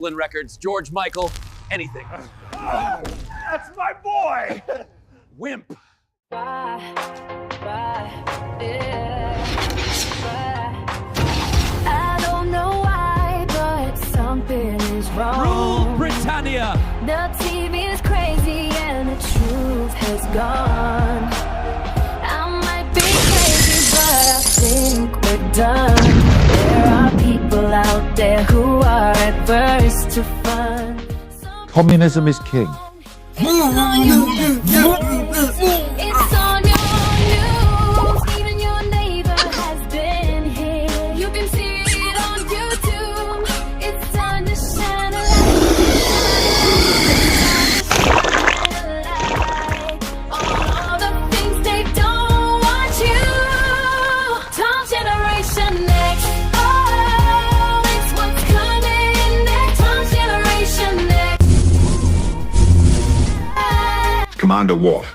Records, George Michael, anything. That's my boy! Wimp. I don't know why, but something is wrong. Rule Britannia. The TV is crazy and the truth has gone. I might be crazy, but I think we're done. There are people out there who are adverse to fun. Communism is king. It's on your news. Even your neighbor has been here. You can see it on YouTube. It's time to shine a light on all the things they don't want you. Tom Generation Next. Oh, it's what's coming next. Tom Generation Next. Commander Worf,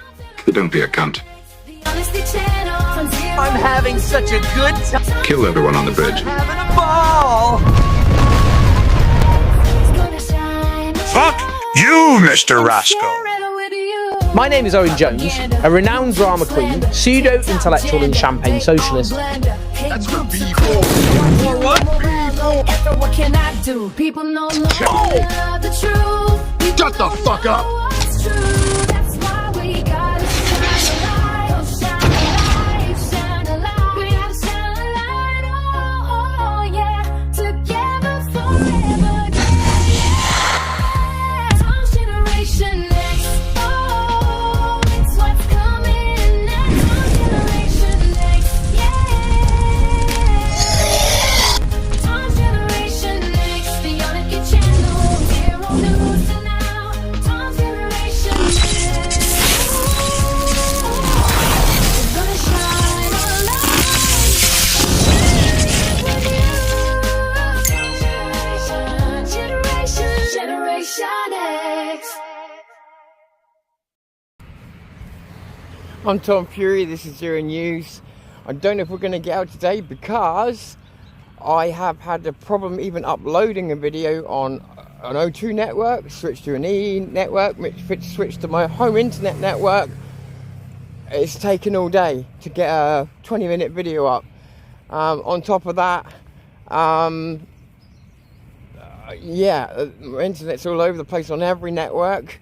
don't be a cunt. I'm having such a good time. Kill everyone on the bridge. Having a ball. Fuck you, Mr. Rascal. My name is Owen Jones, a renowned drama queen, pseudo-intellectual and champagne socialist. That's for people. What can I do? People know the truth. Shut the fuck up. What's true? That's why we gotta shine a light. Shine a light, shine a light. We gotta shine a light. Oh, yeah. Together forever. Yeah. Tom Generation Next. Oh, it's what's coming next. Tom Generation Next. Yeah. Tom Generation Next. The Unity Channel. Zero News and now. Tom Generation Next. We're gonna shine a light. Generation X. I'm Tom Fury, this is Zero News. I don't know if we're going to get out today because I have had a problem even uploading a video on an O2 network, switched to an E network, switched to my home internet network. It's taken all day to get a 20-minute video up. On top of that, my internet's all over the place on every network.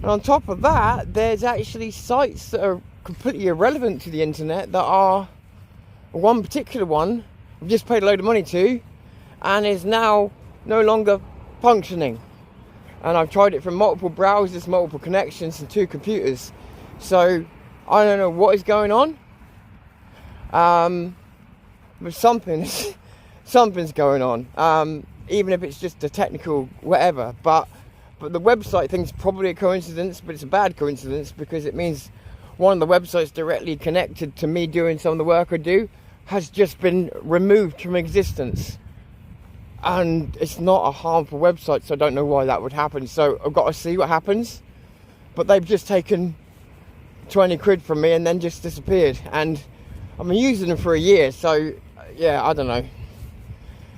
And on top of that, there's actually sites that are completely irrelevant to the internet that are, one particular one I've just paid a load of money to and is now no longer functioning. And I've tried it from multiple browsers, multiple connections and 2 computers. So I don't know what is going on. But something's going on. Even if it's just a technical whatever. But the website thing's probably a coincidence, but it's a bad coincidence because it means one of the websites directly connected to me doing some of the work I do has just been removed from existence. And it's not a harmful website, so I don't know why that would happen. So I've got to see what happens. But they've just taken 20 quid from me and then just disappeared. And I've been using them for a year, so yeah, I don't know.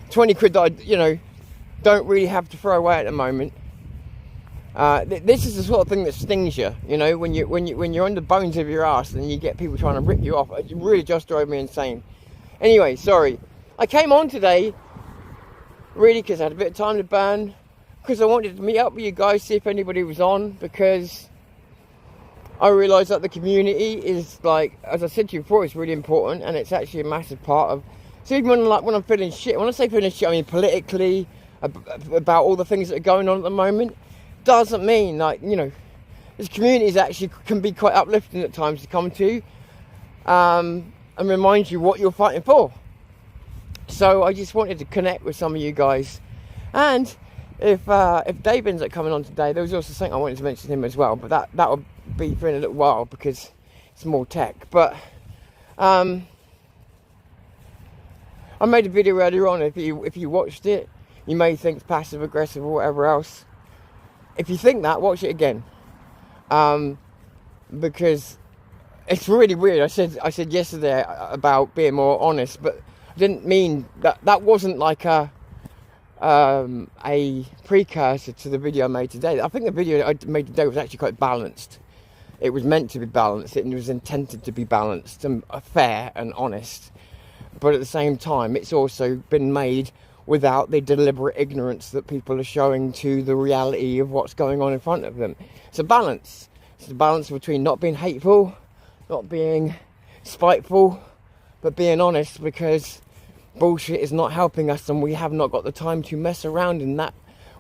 20 quid that I, don't really have to throw away at the moment. This is the sort of thing that stings you, when you're on the bones of your ass and you get people trying to rip you off. It really just drove me insane. Anyway, sorry. I came on today really because I had a bit of time to burn, because I wanted to meet up with you guys, see if anybody was on, because I realised that the community is, like, as I said to you before, it's really important, and it's actually a massive part of. So even when I'm feeling shit, when I say feeling shit, I mean politically, about all the things that are going on at the moment, doesn't mean, this community actually can be quite uplifting at times to come to, and remind you what you're fighting for. So I just wanted to connect with some of you guys, and if Dave ends up coming on today, there was also something I wanted to mention to him as well, but that will be for in a little while because it's more tech. But I made a video earlier on. If you watched it, you may think it's passive aggressive or whatever else. If you think that, watch it again, because it's really weird. I said yesterday about being more honest, but I didn't mean that. That wasn't like a a precursor to the video I made today. I think the video I made today was actually quite balanced. It was meant to be balanced, it was intended to be balanced and fair and honest. But at the same time, it's also been made without the deliberate ignorance that people are showing to the reality of what's going on in front of them. It's a balance. It's a balance between not being hateful, not being spiteful, but being honest, because bullshit is not helping us and we have not got the time to mess around in that.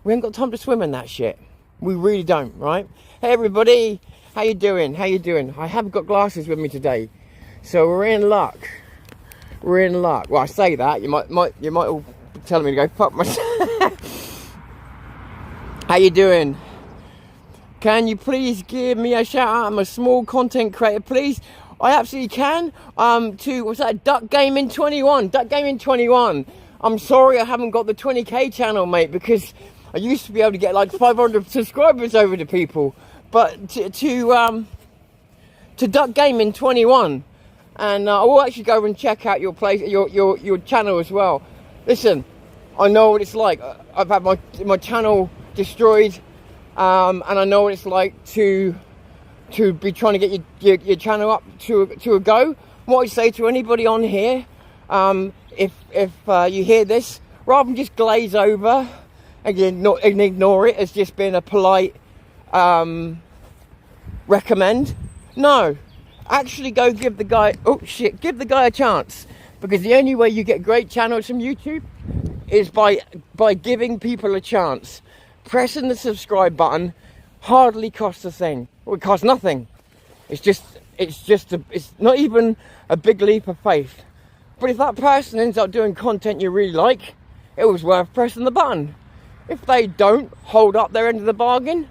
We ain't got time to swim in that shit. We really don't, right? Hey everybody, how you doing? How you doing? I have got glasses with me today, so we're in luck. We're in luck. Well, I say that, you might all be telling me to go fuck myself. How you doing? Can you please give me a shout out? I'm a small content creator, please. I absolutely can. To, what's that, Duck Gaming 21. Duck Gaming 21. I'm sorry I haven't got the 20k channel, mate, because I used to be able to get like 500 subscribers over to people. But to Duck Gaming 21. And I will actually go and check out your place, your channel as well. Listen, I know what it's like. I've had my channel destroyed, and I know what it's like to be trying to get your channel up to a go. What I say to anybody on here, if you hear this, rather than just glaze over and ignore it as just being a polite recommend, no, actually go give the guy a chance, because the only way you get great channels from YouTube is by giving people a chance. Pressing the subscribe button hardly costs a thing. Well, it costs nothing. It's not even a big leap of faith. But if that person ends up doing content you really like, it was worth pressing the button. If they don't hold up their end of the bargain,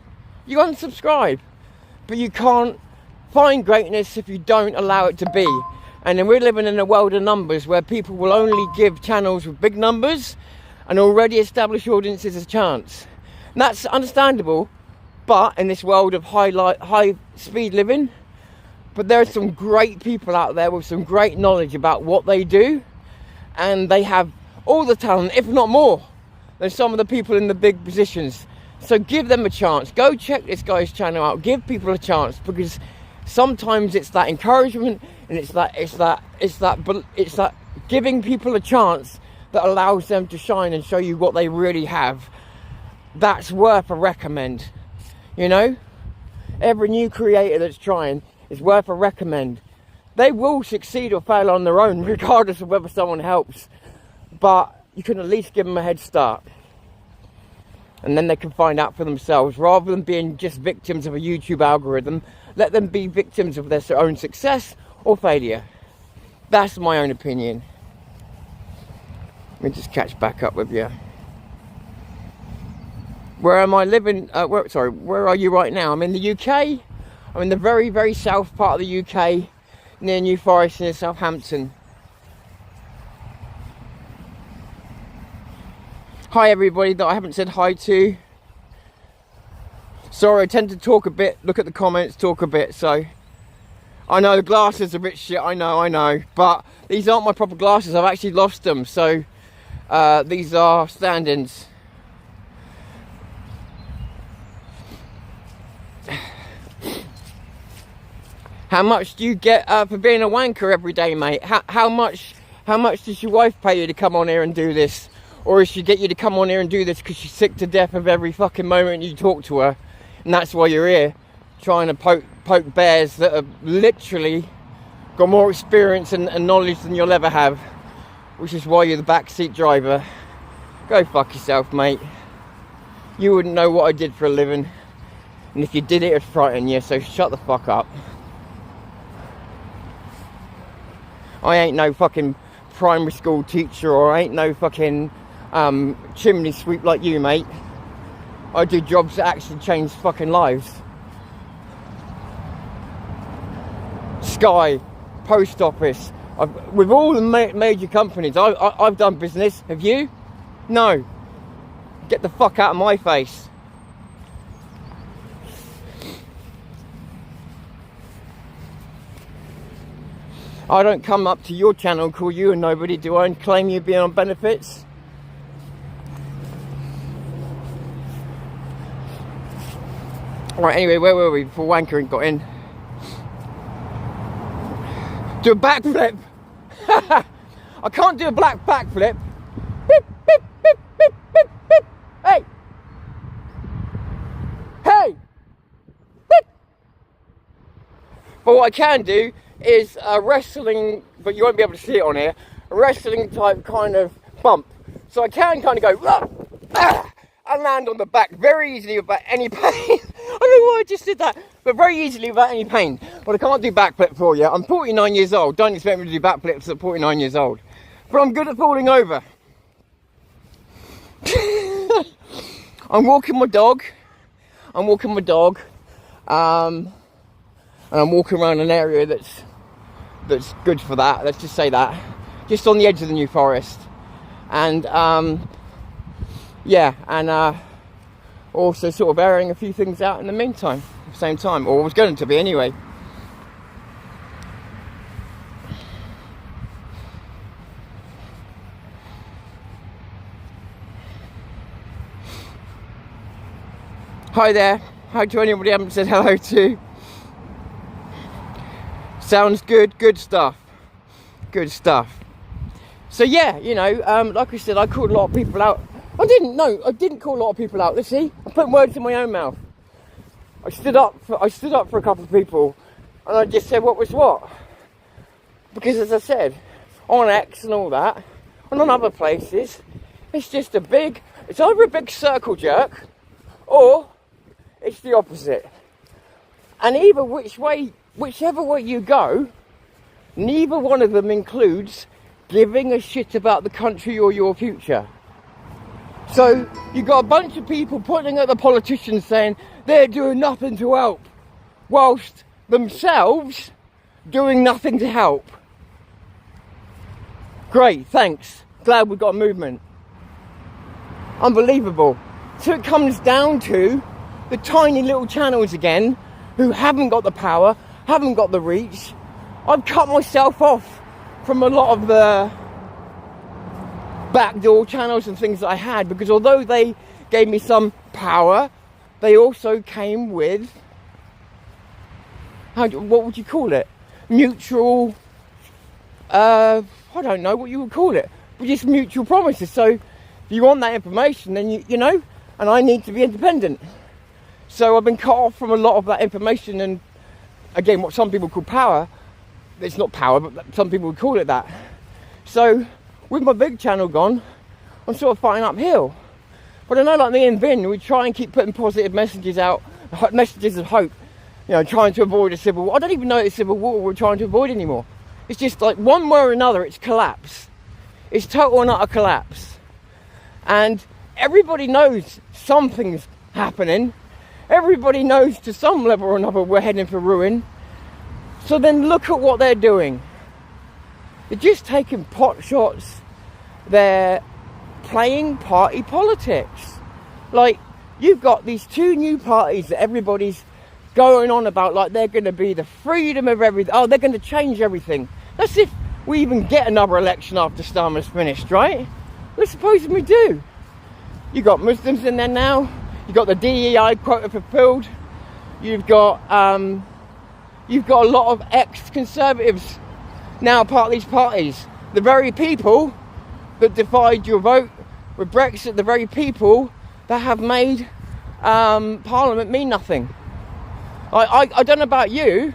you unsubscribe. But you can't find greatness if you don't allow it to be. And then we're living in a world of numbers where people will only give channels with big numbers and already established audiences a chance. And that's understandable, but in this world of high speed living, but there are some great people out there with some great knowledge about what they do, and they have all the talent, if not more, than some of the people in the big positions. So give them a chance. Go check this guy's channel out. Give people a chance, because sometimes it's that encouragement and it's that giving people a chance that allows them to shine and show you what they really have. That's worth a recommend. You know, every new creator that's trying is worth a recommend. They will succeed or fail on their own, regardless of whether someone helps. But you can at least give them a head start. And then they can find out for themselves, rather than being just victims of a YouTube algorithm. Let them be victims of their own success or failure. That's my own opinion. Let me just catch back up with you. Where am I living? Where are you right now? I'm in the UK. I'm in the very, very south part of the UK, near New Forest, near Southampton. Hi everybody that I haven't said hi to. Sorry, I tend to talk a bit, look at the comments, talk a bit, so. I know the glasses are a bit shit, I know, but these aren't my proper glasses, I've actually lost them, so these are stand-ins. How much do you get for being a wanker every day, mate? How much does your wife pay you to come on here and do this? Or does she get you to come on here and do this because she's sick to death of every fucking moment you talk to her? And that's why you're here, trying to poke bears that have literally got more experience and knowledge than you'll ever have. Which is why you're the backseat driver. Go fuck yourself, mate. You wouldn't know what I did for a living. And if you did, it would frighten you, so shut the fuck up. I ain't no fucking primary school teacher, or I ain't no fucking chimney sweep like you, mate. I do jobs that actually change fucking lives. Sky, post office, with all the major companies, I've done business. Have you? No. Get the fuck out of my face. I don't come up to your channel and call you a nobody, do I, and claim you being on benefits? Right, anyway, where were we before Wankering got in? Do a backflip. I can't do a black backflip. Beep, beep, beep, beep, beep, beep. Hey! Hey! Beep. But what I can do is a wrestling, but you won't be able to see it on here, a wrestling type kind of bump. So I can kind of go, and land on the back very easily without any pain. I don't know why I just did that, but very easily without any pain. But I can't do backflip for you. I'm 49 years old. Don't expect me to do backflips at 49 years old. But I'm good at falling over. I'm walking my dog. And I'm walking around an area that's good for that. Let's just say that. Just on the edge of the New Forest. And yeah, and also sort of airing a few things out in the meantime, at the same time, or was going to be anyway. Hi there, hi to anybody I haven't said hello to. Sounds good, good stuff. So yeah, you know, like I said, I called a lot of people out. I didn't call a lot of people out. Let's see, I put words in my own mouth. I stood up for a couple of people, and I just said what was what. Because as I said, on X and all that, and on other places, it's just it's either a big circle jerk, or it's the opposite. And whichever way you go, neither one of them includes giving a shit about the country or your future. So you got a bunch of people pointing at the politicians saying they're doing nothing to help, whilst themselves doing nothing to help. Great, thanks. Glad we've got a movement. Unbelievable. So it comes down to the tiny little channels again, who haven't got the power, haven't got the reach. I've cut myself off from a lot of the backdoor channels and things that I had, because although they gave me some power, they also came with, what would you call it? Mutual, I don't know what you would call it, but just mutual promises. So if you want that information, then you know, and I need to be independent. So I've been cut off from a lot of that information, and again, what some people call power, it's not power, but some people would call it that. So with my big channel gone, I'm sort of fighting uphill. But I know, like me and Vin, we try and keep putting positive messages out, messages of hope, you know, trying to avoid a civil war. I don't even know it's a civil war we're trying to avoid anymore. It's just like one way or another, it's collapse. It's total and utter collapse. And everybody knows something's happening. Everybody knows to some level or another we're heading for ruin. So then look at what they're doing. They're just taking pot shots. They're playing party politics. Like, you've got these two new parties that everybody's going on about, like they're going to be the freedom of everything. Oh, they're going to change everything. That's if we even get another election after Starmer's finished, right? Let's suppose we do. You've got Muslims in there now. You've got the DEI quota fulfilled. You've got a lot of ex-conservatives now part of these parties. The very people that defied your vote with Brexit, the very people that have made Parliament mean nothing. I don't know about you,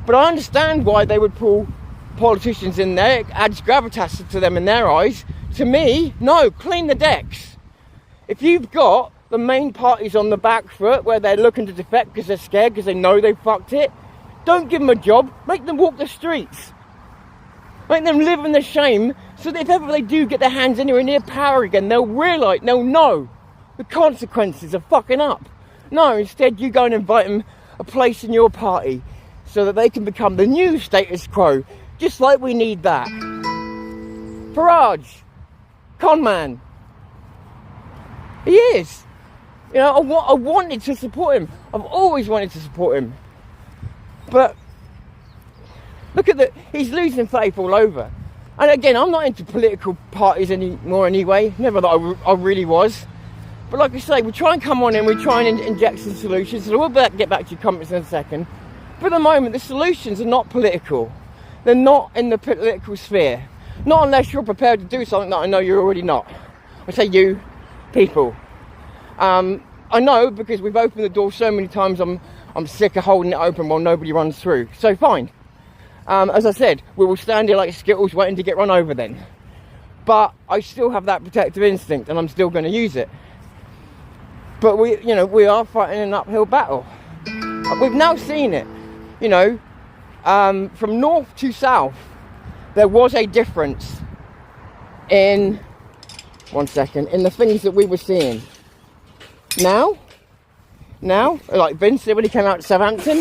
but I understand why they would pull politicians in there. It adds gravitas to them in their eyes. To me, no, clean the decks. If you've got the main parties on the back foot where they're looking to defect because they're scared, because they know they fucked it, don't give them a job, make them walk the streets. Make them live in the shame, so that if ever they do get their hands anywhere near power again, they'll realise, they'll know the consequences of fucking up. No, instead you go and invite them a place in your party so that they can become the new status quo, just like we need that. Farage, con man. He is. You know, I wanted to support him. I've always wanted to support him. But look at he's losing faith all over. And again, I'm not into political parties anymore anyway. Never that I really was. But like I say, we try and come on in, we try and inject some solutions. So we'll get back to your comments in a second. For the moment, the solutions are not political. They're not in the political sphere. Not unless you're prepared to do something that I know you're already not. I say you, people. I know because we've opened the door so many times, I'm sick of holding it open while nobody runs through. So fine. As I said, we will stand here like Skittles waiting to get run over then. But I still have that protective instinct and I'm still going to use it. But we are fighting an uphill battle. We've now seen it, from north to south, there was a difference in, in the things that we were seeing. Now, like Vince said when he came out to Southampton,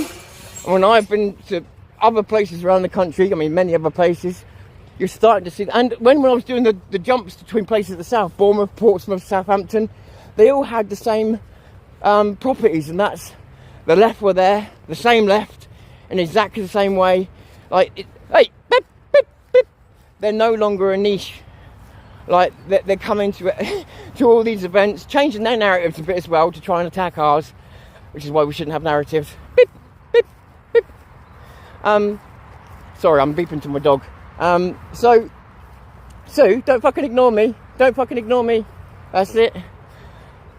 and when I've been to other places around the country, I mean many other places, you're starting to see, and when I was doing the jumps between places at the south, Bournemouth, Portsmouth, Southampton, they all had the same properties, and that's the left were there, the same left, in exactly the same way. Like, hey, beep, beep, beep. They're no longer a niche. Like, they're coming to all these events, changing their narratives a bit as well to try and attack ours, which is why we shouldn't have narratives. Beep, beep, beep. Sorry, I'm beeping to my dog. So, Sue, don't fucking ignore me. Don't fucking ignore me. That's it.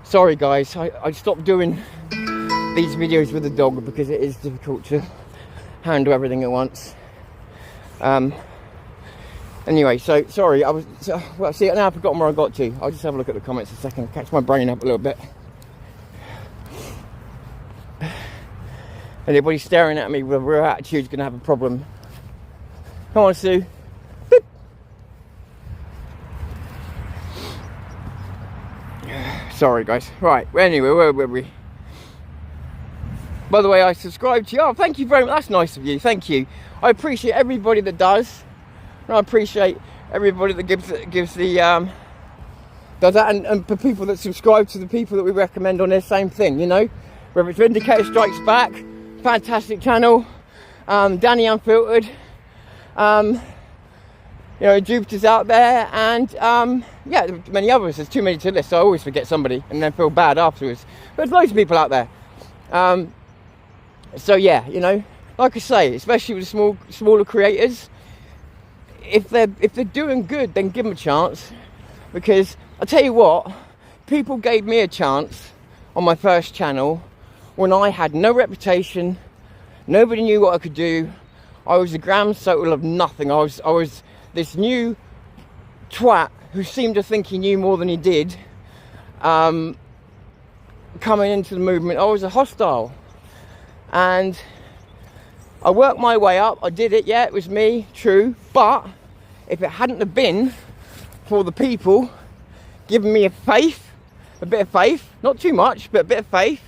Sorry, guys. I stopped doing these videos with the dog because it is difficult to handle everything at once. Anyway, so sorry. Well, see, now I've forgotten where I got to. I'll just have a look at the comments a second, catch my brain up a little bit. Anybody staring at me with a real attitude is going to have a problem. Come on, Sue. Boop. Sorry, guys. Right, anyway, where were we? By the way, I subscribed to you. Oh, thank you very much. That's nice of you. Thank you. I appreciate everybody that does. And I appreciate everybody that gives the does that, and for people that subscribe to the people that we recommend on their same thing, whether it's Vindicator Strikes Back, fantastic channel, Danny Unfiltered, Jupiter's out there, and yeah, many others. There's too many to list, so I always forget somebody and then feel bad afterwards. But there's loads of people out there. So yeah, like I say, especially with smaller creators, if they're doing good, then give them a chance. Because I tell you what, people gave me a chance on my first channel when I had no reputation, nobody knew what I could do. I was a grand total of nothing. I was this new twat who seemed to think he knew more than he did. Coming into the movement, I was a hostile, and I worked my way up. I did it, yeah, it was me, true. But if it hadn't have been for the people giving me a bit of faith, not too much, but a bit of faith,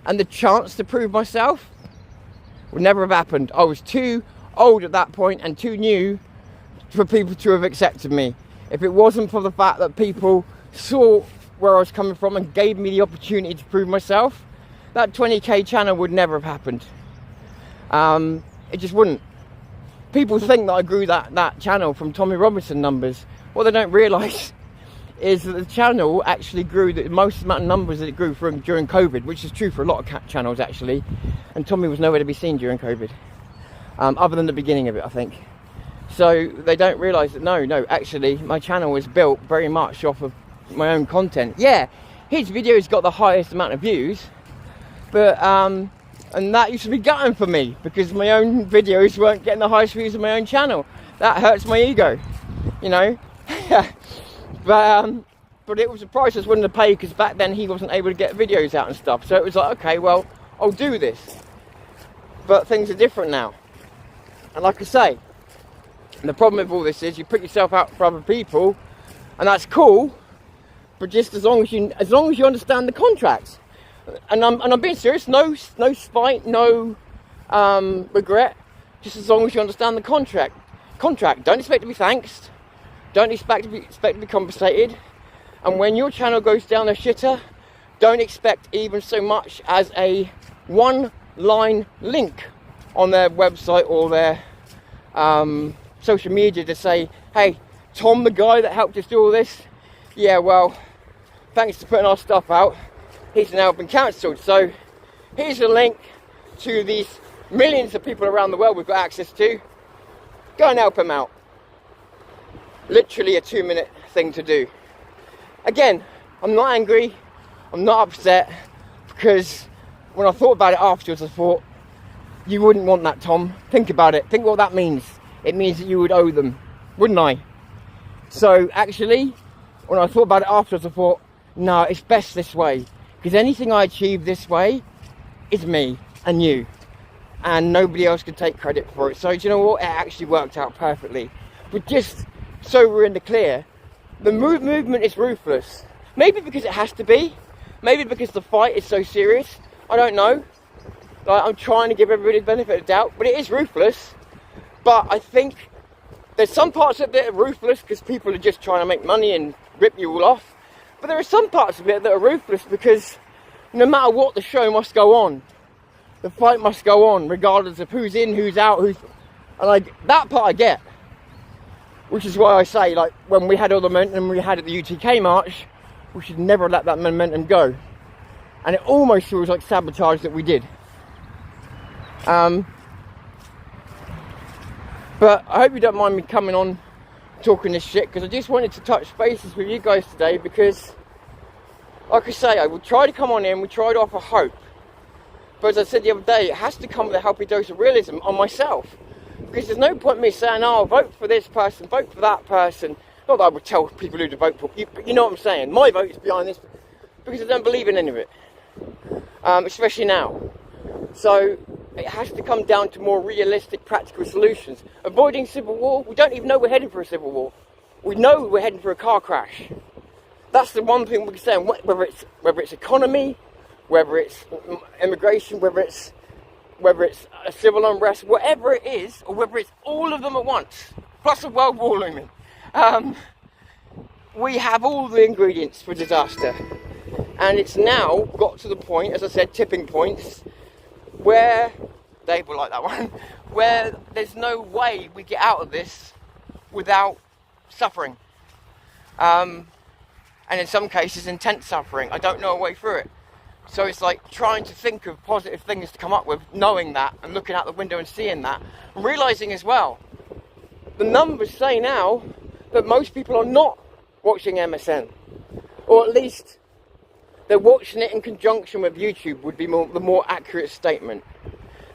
and the chance to prove myself, would never have happened. I was too old at that point and too new for people to have accepted me. If it wasn't for the fact that people saw where I was coming from and gave me the opportunity to prove myself, that 20k channel would never have happened. It just wouldn't. People think that I grew that channel from Tommy Robinson numbers. What they don't realise is that the channel actually grew the most amount of numbers that it grew from during COVID, which is true for a lot of channels actually. And Tommy was nowhere to be seen during COVID, other than the beginning of it, I think. So they don't realise that no, actually my channel was built very much off of my own content. Yeah, his videos got the highest amount of views, but and that used to be gutting for me because my own videos weren't getting the highest views of my own channel. That hurts my ego, but it was a price I was willing to pay because back then he wasn't able to get videos out and stuff. So it was like, okay, well, I'll do this. But things are different now. And like I say, the problem with all this is you put yourself out for other people, and that's cool, but just as long as you understand the contracts. And I'm being serious. No spite, no regret. Just as long as you understand the contract. Don't expect to be thanked. Don't expect to be compensated. And when your channel goes down a shitter, don't expect even so much as a one-line link on their website or their social media to say, hey, Tom, the guy that helped us do all this, yeah, well, thanks to putting our stuff out, he's now been cancelled. So here's a link to these millions of people around the world we've got access to. Go and help him out. Literally a 2-minute thing to do. Again, I'm not angry, I'm not upset, because when I thought about it afterwards, I thought, you wouldn't want that, Tom. Think about it. Think what that means. It means that you would owe them, wouldn't I? So actually, when I thought about it afterwards, I thought, no, it's best this way. Because anything I achieve this way is me and you. And nobody else can take credit for it. So do you know what? It actually worked out perfectly. But just so we're in the clear, the movement is ruthless. Maybe because it has to be. Maybe because the fight is so serious. I don't know. Like, I'm trying to give everybody the benefit of the doubt, but it is ruthless. But I think there's some parts of it that are ruthless because people are just trying to make money and rip you all off. But there are some parts of it that are ruthless because no matter what, the show must go on. The fight must go on, regardless of who's in, who's out, and that part I get. Which is why I say, like, when we had all the momentum we had at the UTK march, we should never let that momentum go. And it almost feels like sabotage that we did. But I hope you don't mind me coming on talking this shit, because I just wanted to touch bases with you guys today, because like I say, I will try to come on in, we try to offer hope, but as I said the other day, it has to come with a healthy dose of realism on myself, because there's no point in me saying, oh, vote for this person, vote for that person. Not that I would tell people who to vote for, but you know what I'm saying, my vote is behind this, because I don't believe in any of it, especially now. So it has to come down to more realistic, practical solutions. Avoiding civil war, we don't even know we're heading for a civil war. We know we're heading for a car crash. That's the one thing we can say, whether it's economy, whether it's immigration, whether it's a civil unrest, whatever it is, or whether it's all of them at once, plus a world war looming. We have all the ingredients for disaster. And it's now got to the point, as I said, tipping points, where, Dave will like that one, where there's no way we get out of this without suffering. And in some cases, intense suffering. I don't know a way through it. So it's like trying to think of positive things to come up with, knowing that, and looking out the window and seeing that. And realising as well, the numbers say now that most people are not watching MSN. Or at least they're watching it in conjunction with YouTube would be the more accurate statement.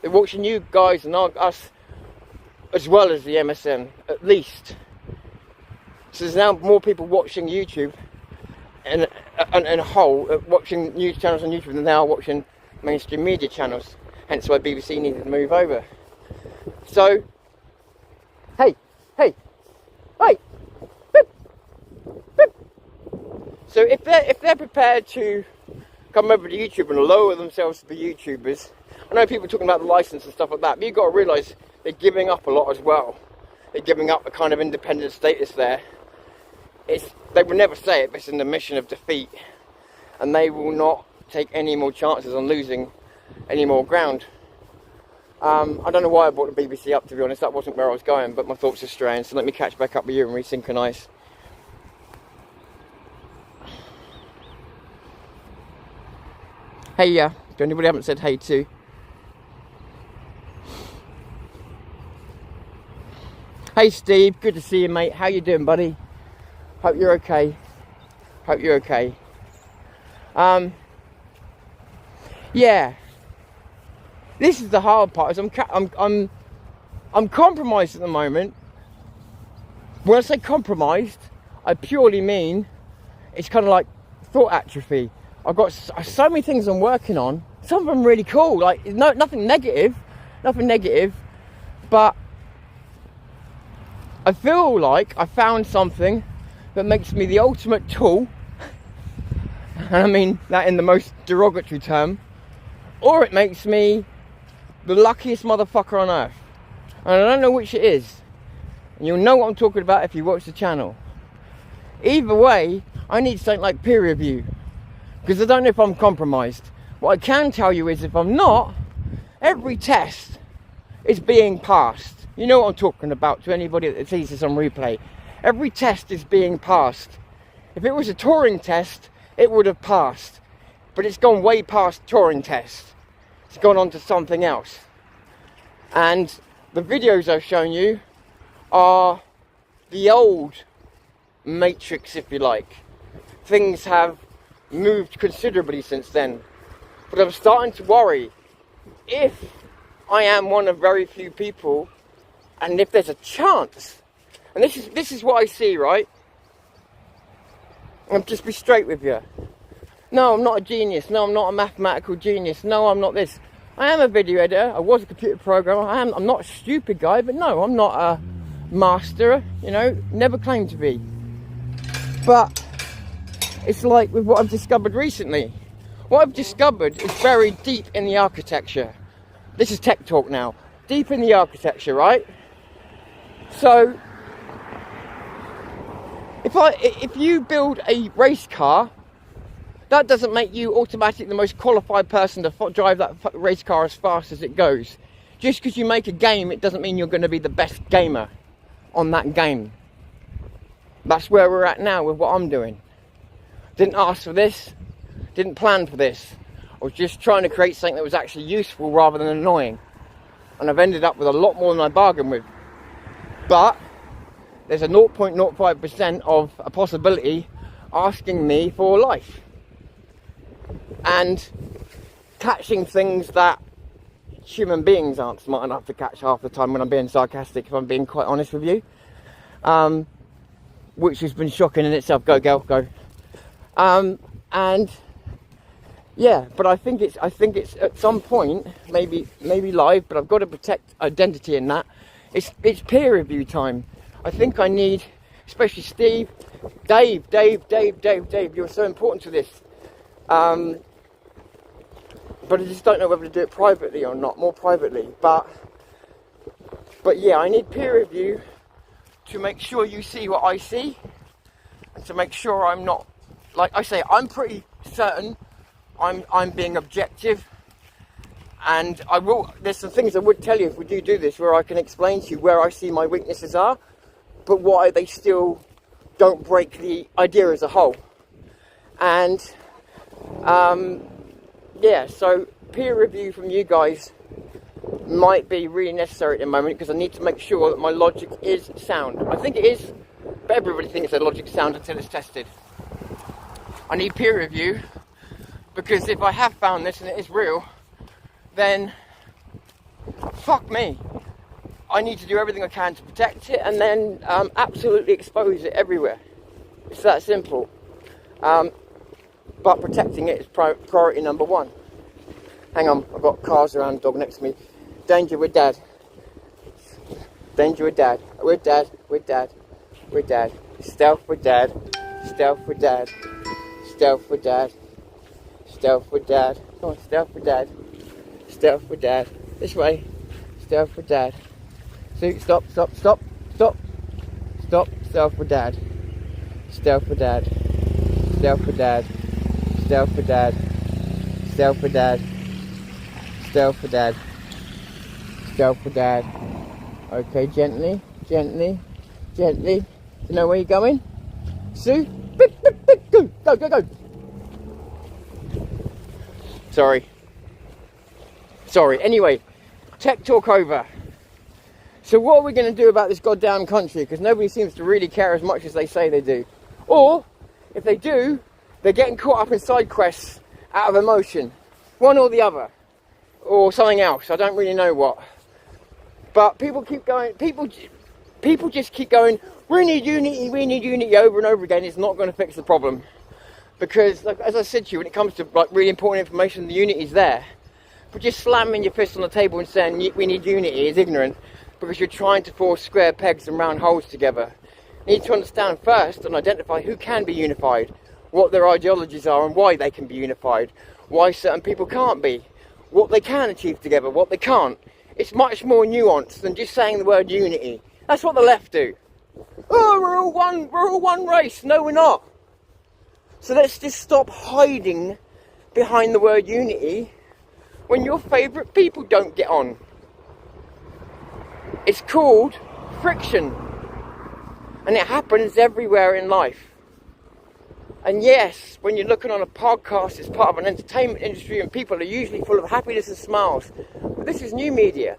They're watching you guys and us as well as the MSN, at least. So there's now more people watching YouTube in a whole, watching news channels on YouTube than they are watching mainstream media channels. Hence why BBC needed to move over. So, hey! So if they're prepared to come over to YouTube and lower themselves to be YouTubers, I know people talking about the license and stuff like that, but you've got to realise they're giving up a lot as well. They're giving up a kind of independent status there. They will never say it, but it's in the mission of defeat, and they will not take any more chances on losing any more ground. I don't know why I brought the BBC up, to be honest. That wasn't where I was going, but my thoughts are straying, so let me catch back up with you and resynchronise. Hey, yeah. To anybody I haven't said hey to. Hey, Steve. Good to see you, mate. How you doing, buddy? Hope you're okay. Hope you're okay. Yeah. This is the hard part. Is I'm compromised at the moment. When I say compromised, I purely mean it's kind of like thought atrophy. I've got so many things I'm working on. Some of them really cool. Like nothing negative, but I feel like I found something that makes me the ultimate tool, and I mean that in the most derogatory term, or it makes me the luckiest motherfucker on earth. And I don't know which it is, and you'll know what I'm talking about if you watch the channel. Either way, I need something like peer review, because I don't know if I'm compromised. What I can tell you is if I'm not, every test is being passed. You know what I'm talking about, to anybody that sees this on replay. Every test is being passed. If it was a Turing test, it would have passed. But it's gone way past Turing test. It's gone on to something else. And the videos I've shown you are the old Matrix, if you like. Things have moved considerably since then. But I'm starting to worry, if I am one of very few people, and if there's a chance, and this is what I see, right? I'll just be straight with you. No, I'm not a genius. No, I'm not a mathematical genius. No, I'm not this. I am a video editor. I was a computer programmer. I'm not a stupid guy, but no, I'm not a master, you know, never claimed to be. But it's like with what I've discovered recently. What I've discovered is very deep in the architecture. This is tech talk now. Deep in the architecture, right? So, if you build a race car, that doesn't make you automatically the most qualified person to drive that race car as fast as it goes. Just because you make a game, it doesn't mean you're going to be the best gamer on that game. That's where we're at now with what I'm doing. Didn't ask for this, didn't plan for this. I was just trying to create something that was actually useful rather than annoying. And I've ended up with a lot more than I bargained with. But there's a 0.05% of a possibility asking me for life. And catching things that human beings aren't smart enough to catch half the time, when I'm being sarcastic, if I'm being quite honest with you. Which has been shocking in itself. Go, girl, go. And yeah, but I think it's at some point, maybe live, but I've got to protect identity in that. It's peer review time. I think I need, especially Steve, Dave, you're so important to this. But I just don't know whether to do it privately or not, more privately. But yeah, I need peer review to make sure you see what I see, and to make sure I'm not, like I say, I'm pretty certain I'm being objective, and there's some things I would tell you if we do this, where I can explain to you where I see my weaknesses are, but why they still don't break the idea as a whole. And yeah, so peer review from you guys might be really necessary at the moment, because I need to make sure that my logic is sound. I think it is, but everybody thinks their logic's sound until it's tested. I need peer review, because if I have found this and it is real, then fuck me. I need to do everything I can to protect it, and then absolutely expose it everywhere. It's that simple. But protecting it is priority number one. Hang on, I've got cars around, dog next to me. Danger with dad. Danger with dad. With dad, with dad, with dad. Stealth with dad. Stealth with dad. Stealth with dad. Stealth with dad. Come on, stealth with dad. Stealth with dad. This way. Stealth with dad. See, stop. Stealth with dad. Stealth with dad. Stealth with dad. Stealth with dad. Stealth with dad. Stealth with dad. Stealth with dad. Okay, gently. You know where you're going? Sue? Go. Sorry. Anyway, tech talk over. So what are we going to do about this goddamn country? Because nobody seems to really care as much as they say they do. Or, if they do, they're getting caught up in side quests out of emotion. One or the other. Or something else. I don't really know what. But people keep going, people just keep going, we need unity over and over again. It's not going to fix the problem. Because, like, as I said to you, when it comes to like really important information, the unity's there. But just slamming your fist on the table and saying we need unity is ignorant, because you're trying to force square pegs and round holes together. You need to understand first and identify who can be unified, what their ideologies are and why they can be unified, why certain people can't be, what they can achieve together, what they can't. It's much more nuanced than just saying the word unity. That's what the left do. Oh, we're all one race. No, we're not. So let's just stop hiding behind the word unity when your favourite people don't get on. It's called friction. And it happens everywhere in life. And yes, when you're looking on a podcast, it's part of an entertainment industry and people are usually full of happiness and smiles. But this is new media.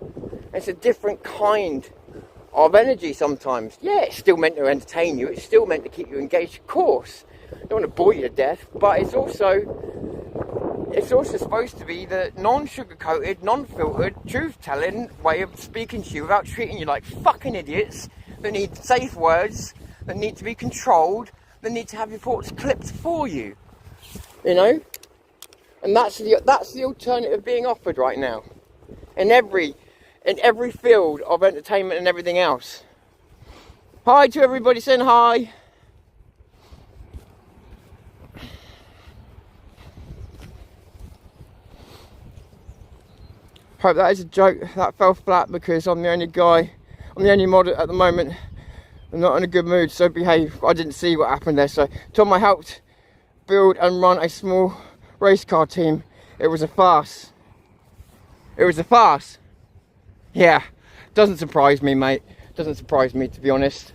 It's a different kind of energy sometimes. Yeah, it's still meant to entertain you. It's still meant to keep you engaged, of course. I don't want to bore you to death, but it's also supposed to be the non-sugar-coated, non-filtered, truth-telling way of speaking to you without treating you like fucking idiots that need safe words, that need to be controlled, that need to have your thoughts clipped for you. You know? And that's the alternative being offered right now. In every field of entertainment and everything else. Hi to everybody saying hi. Hope that is a joke. That fell flat because I'm the only mod at the moment. I'm not in a good mood, so behave. I didn't see what happened there. So Tom, I helped build and run a small race car team. It was a farce. It was a farce. Yeah, doesn't surprise me, mate. Doesn't surprise me, to be honest.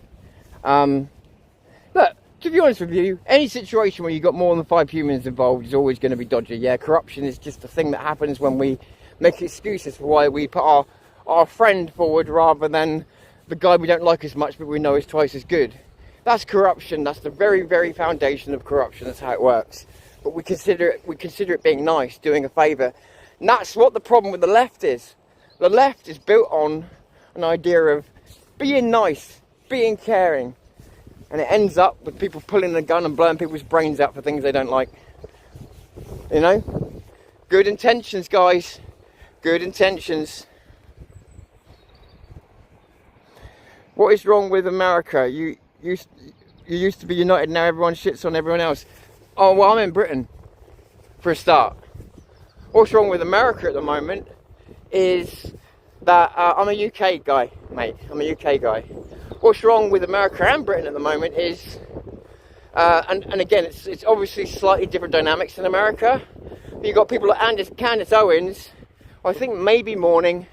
Look, to be honest with you, any situation where you've got more than 5 humans involved is always going to be dodgy. Yeah, corruption is just a thing that happens when we make excuses for why we put our friend forward rather than the guy we don't like as much but we know is twice as good. That's corruption. That's the very, very foundation of corruption. That's how it works. But we consider it being nice, doing a favour. And that's what the problem with the left is. The left is built on an idea of being nice, being caring. And it ends up with people pulling the gun and blowing people's brains out for things they don't like. You know? Good intentions, guys. Good intentions. What is wrong with America? You used to be united, now everyone shits on everyone else. Oh, well, I'm in Britain, for a start. What's wrong with America at the moment is that I'm a UK guy, mate. I'm a UK guy. What's wrong with America and Britain at the moment is, and again, it's obviously slightly different dynamics in America. You've got people like Candace Owens, I think maybe mourning,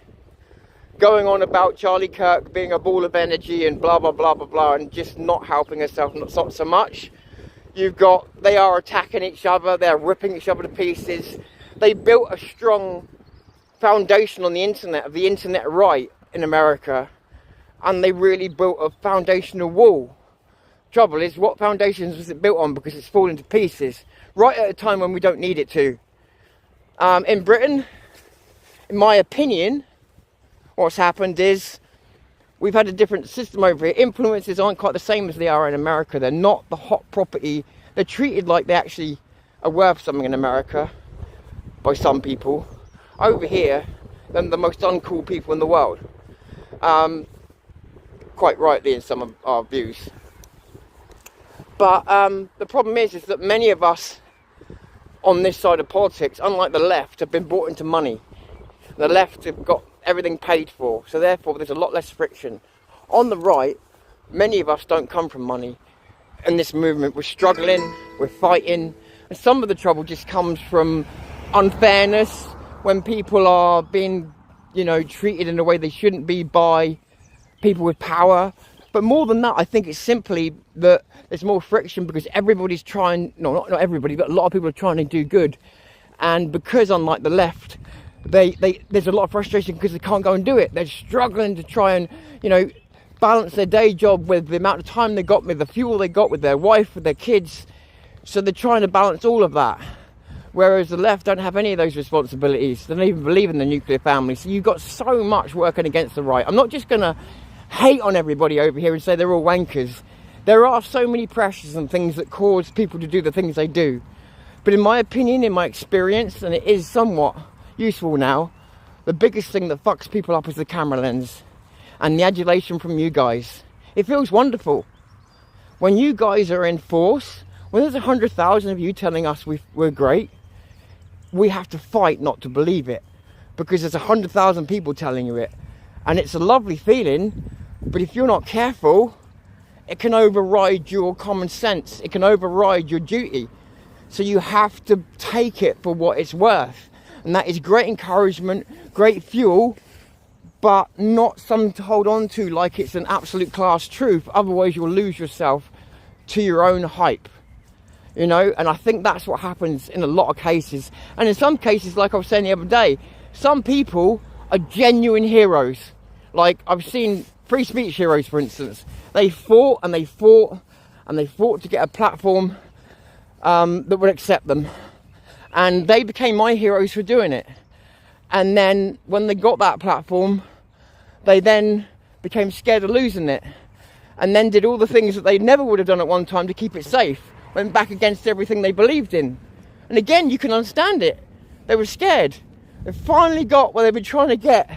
going on about Charlie Kirk being a ball of energy and blah, blah, blah, blah, blah, and just not helping herself, not so much. They are attacking each other, they're ripping each other to pieces. They built a strong foundation on the internet, of the internet right in America, and they really built a foundational wall. Trouble is, what foundations was it built on? Because it's falling to pieces, right at a time when we don't need it to. In Britain, in my opinion, what's happened is we've had a different system over here. Influences aren't quite the same as they are in America. They're not the hot property. They're treated like they actually are worth something in America by some people. Over here, they're the most uncool people in the world. Quite rightly in some of our views. But the problem is that many of us on this side of politics, unlike the left, have been bought into money. The left have got everything paid for, so therefore there's a lot less friction. On the right, many of us don't come from money. In this movement, we're struggling, we're fighting, and some of the trouble just comes from unfairness, when people are being, treated in a way they shouldn't be by people with power. But more than that, I think it's simply that there's more friction because everybody's trying, not everybody, but a lot of people are trying to do good. And because, unlike the left, there's a lot of frustration because they can't go and do it. They're struggling to try and, balance their day job with the amount of time they got, with the fuel they got, with their wife, with their kids. So they're trying to balance all of that. Whereas the left don't have any of those responsibilities. They don't even believe in the nuclear family. So you've got so much working against the right. I'm not just going to hate on everybody over here and say they're all wankers. There are so many pressures and things that cause people to do the things they do. But in my opinion, in my experience, and it is somewhat useful now, the biggest thing that fucks people up is the camera lens and the adulation from you guys. It feels wonderful. When you guys are in force, when there's 100,000 of you telling us we're great, we have to fight not to believe it, because there's 100,000 people telling you it. And it's a lovely feeling, but if you're not careful, it can override your common sense. It can override your duty. So you have to take it for what it's worth. And that is great encouragement, great fuel, but not something to hold on to like it's an absolute class truth. Otherwise you'll lose yourself to your own hype. you know, and I think that's what happens in a lot of cases. And in some cases, like I was saying the other day, some people are genuine heroes. Like, I've seen free speech heroes, for instance. They fought and they fought and they fought to get a platform that would accept them. And they became my heroes for doing it. And then when they got that platform, they then became scared of losing it. And then did all the things that they never would have done at one time to keep it safe. Went back against everything they believed in. And again, you can understand it. They were scared. They finally got where they've been trying to get.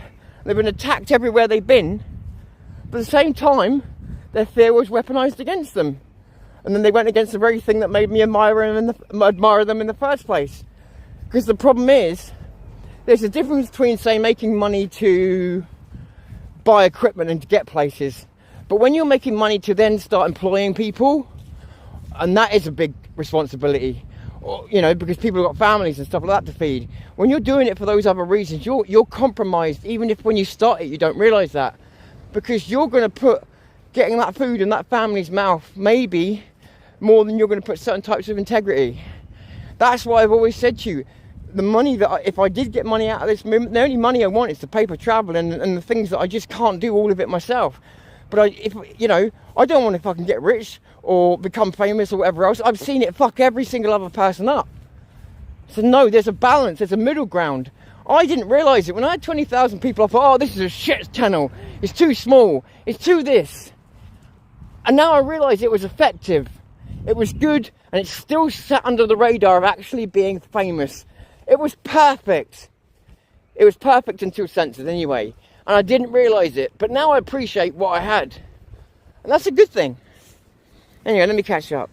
They've been attacked everywhere they've been. But at the same time, their fear was weaponized against them. And then they went against the very thing that made me admire them in the first place. Because the problem is, there's a difference between, say, making money to buy equipment and to get places. But when you're making money to then start employing people, and that is a big responsibility, or, you know, because people have got families and stuff like that to feed. When you're doing it for those other reasons, you're compromised, even if when you start it, you don't realise that. Because you're going to put getting that food in that family's mouth, maybe, more than you're going to put certain types of integrity. That's why I've always said to you, the money that if I did get money out of this movement, the only money I want is to pay for travel and the things that I just can't do all of it myself. But if you know, I don't want to fucking get rich or become famous or whatever else. I've seen it fuck every single other person up. So no, there's a balance, there's a middle ground. I didn't realise it. When I had 20,000 people, I thought, oh, this is a shit channel. It's too small. It's too this. And now I realise it was effective. It was good, and it still sat under the radar of actually being famous. It was perfect. It was perfect until censored anyway. And I didn't realise it. But now I appreciate what I had. And that's a good thing. Anyway, let me catch up.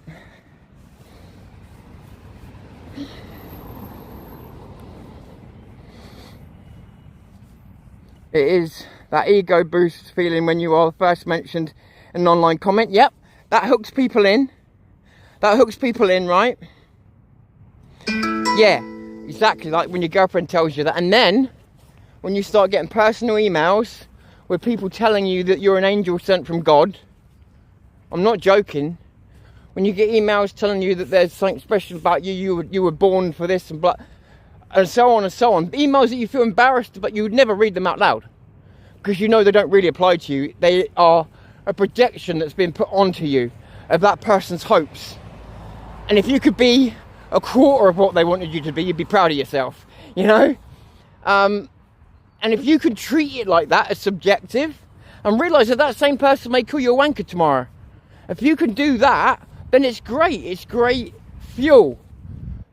It is that ego boost feeling when you are first mentioned in an online comment. Yep, that hooks people in. That hooks people in, right? Yeah, exactly like when your girlfriend tells you that. And then, when you start getting personal emails with people telling you that you're an angel sent from God. I'm not joking. When you get emails telling you that there's something special about you, you were born for this and blah, and so on and so on. Emails that you feel embarrassed but you would never read them out loud. Because you know they don't really apply to you. They are a projection that's been put onto you of that person's hopes. And if you could be a quarter of what they wanted you to be, you'd be proud of yourself, you know? And if you could treat it like that as subjective and realise that that same person may call you a wanker tomorrow. If you can do that, then it's great. It's great fuel.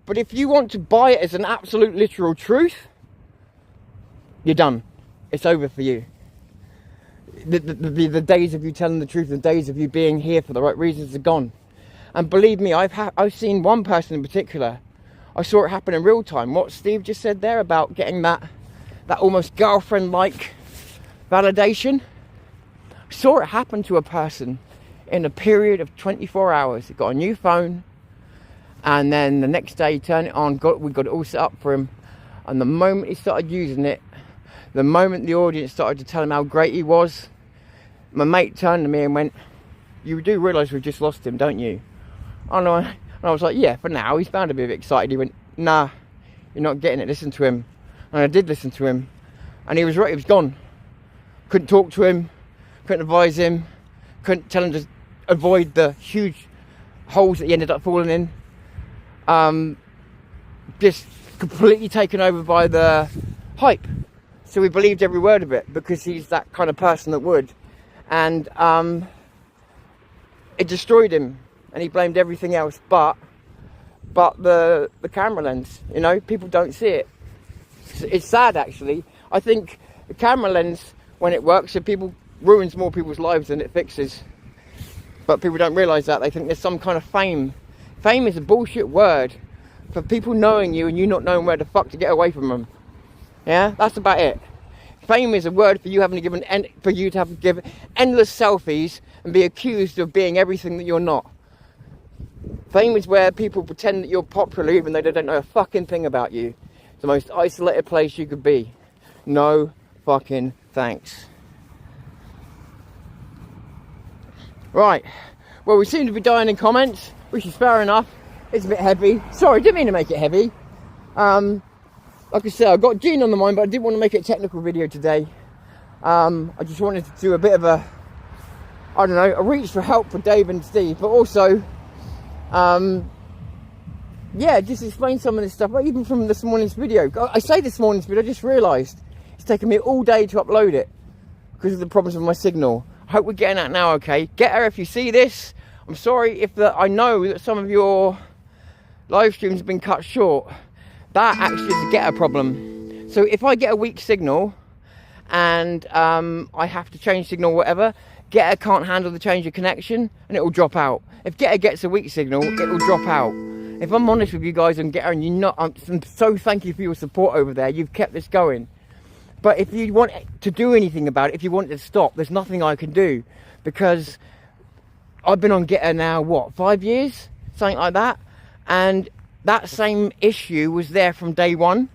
But if you want to buy it as an absolute literal truth, you're done. It's over for you. The days of you telling the truth, the days of you being here for the right reasons are gone. And believe me, I've seen one person in particular. I saw it happen in real time. What Steve just said there about getting that almost girlfriend-like validation. I saw it happen to a person in a period of 24 hours. He got a new phone, and then the next day he turned it on. We got it all set up for him. And the moment he started using it, the moment the audience started to tell him how great he was, my mate turned to me and went, "You do realise we've just lost him, don't you?" And I was like, "Yeah, for now." He's bound to be a bit excited. He went, "Nah, you're not getting it. Listen to him." And I did listen to him. And he was right, he was gone. Couldn't talk to him. Couldn't advise him. Couldn't tell him to avoid the huge holes that he ended up falling in. Just completely taken over by the hype. So we believed every word of it because he's that kind of person that would. And it destroyed him. And he blamed everything else but the camera lens. You know, people don't see it. It's sad, actually. I think the camera lens, when it works, ruins more people's lives than it fixes. But people don't realise that. They think there's some kind of fame. Fame is a bullshit word for people knowing you and you not knowing where the fuck to get away from them. Yeah, that's about it. Fame is a word for you having to give give endless selfies and be accused of being everything that you're not. Fame is where people pretend that you're popular even though they don't know a fucking thing about you. It's the most isolated place you could be. No fucking thanks. Right. Well, we seem to be dying in comments, which is fair enough. It's a bit heavy. Sorry, didn't mean to make it heavy. Like I said, I got Gene on the mind, but I didn't want to make it a technical video today. I just wanted to do a bit of a, I don't know, a reach for help for Dave and Steve, but also, yeah, just explain some of this stuff, even from this morning's video. I say this morning's video, I just realised it's taken me all day to upload it because of the problems with my signal. I hope we're getting out now, okay? Getter, if you see this, I'm sorry if I know that some of your live streams have been cut short. That actually is a Getter problem. So if I get a weak signal and I have to change signal or whatever, Getter can't handle the change of connection and it will drop out. If Getter gets a weak signal, it will drop out. If I'm honest with you guys on Getter, and you're not, I'm so thank you for your support over there. You've kept this going. But if you want to do anything about it, if you want it to stop, there's nothing I can do, because I've been on Getter now, what, 5 years? Something like that. And that same issue was there from day one.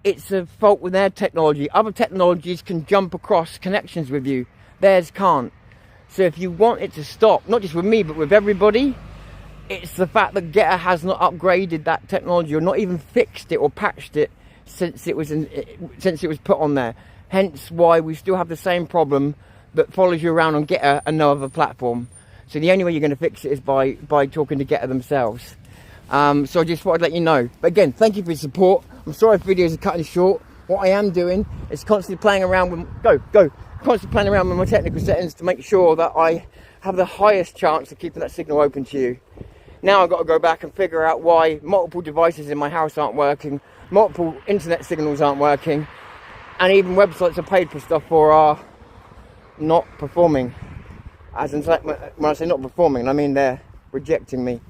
It's a fault with their technology. Other technologies can jump across connections with you. Theirs can't. So if you want it to stop, not just with me, but with everybody, it's the fact that Getter has not upgraded that technology or not even fixed it or patched it since it was put on there. Hence why we still have the same problem that follows you around on Getter and no other platform. So the only way you're going to fix it is by talking to Getter themselves. So I just thought I'd let you know. But again, thank you for your support. I'm sorry if videos are cutting short. What I am doing is constantly playing around with constantly playing around with my technical settings to make sure that I have the highest chance of keeping that signal open to you. Now I've got to go back and figure out why multiple devices in my house aren't working, multiple internet signals aren't working, and even websites I paid for stuff for are not performing. As in, when I say not performing, I mean they're rejecting me,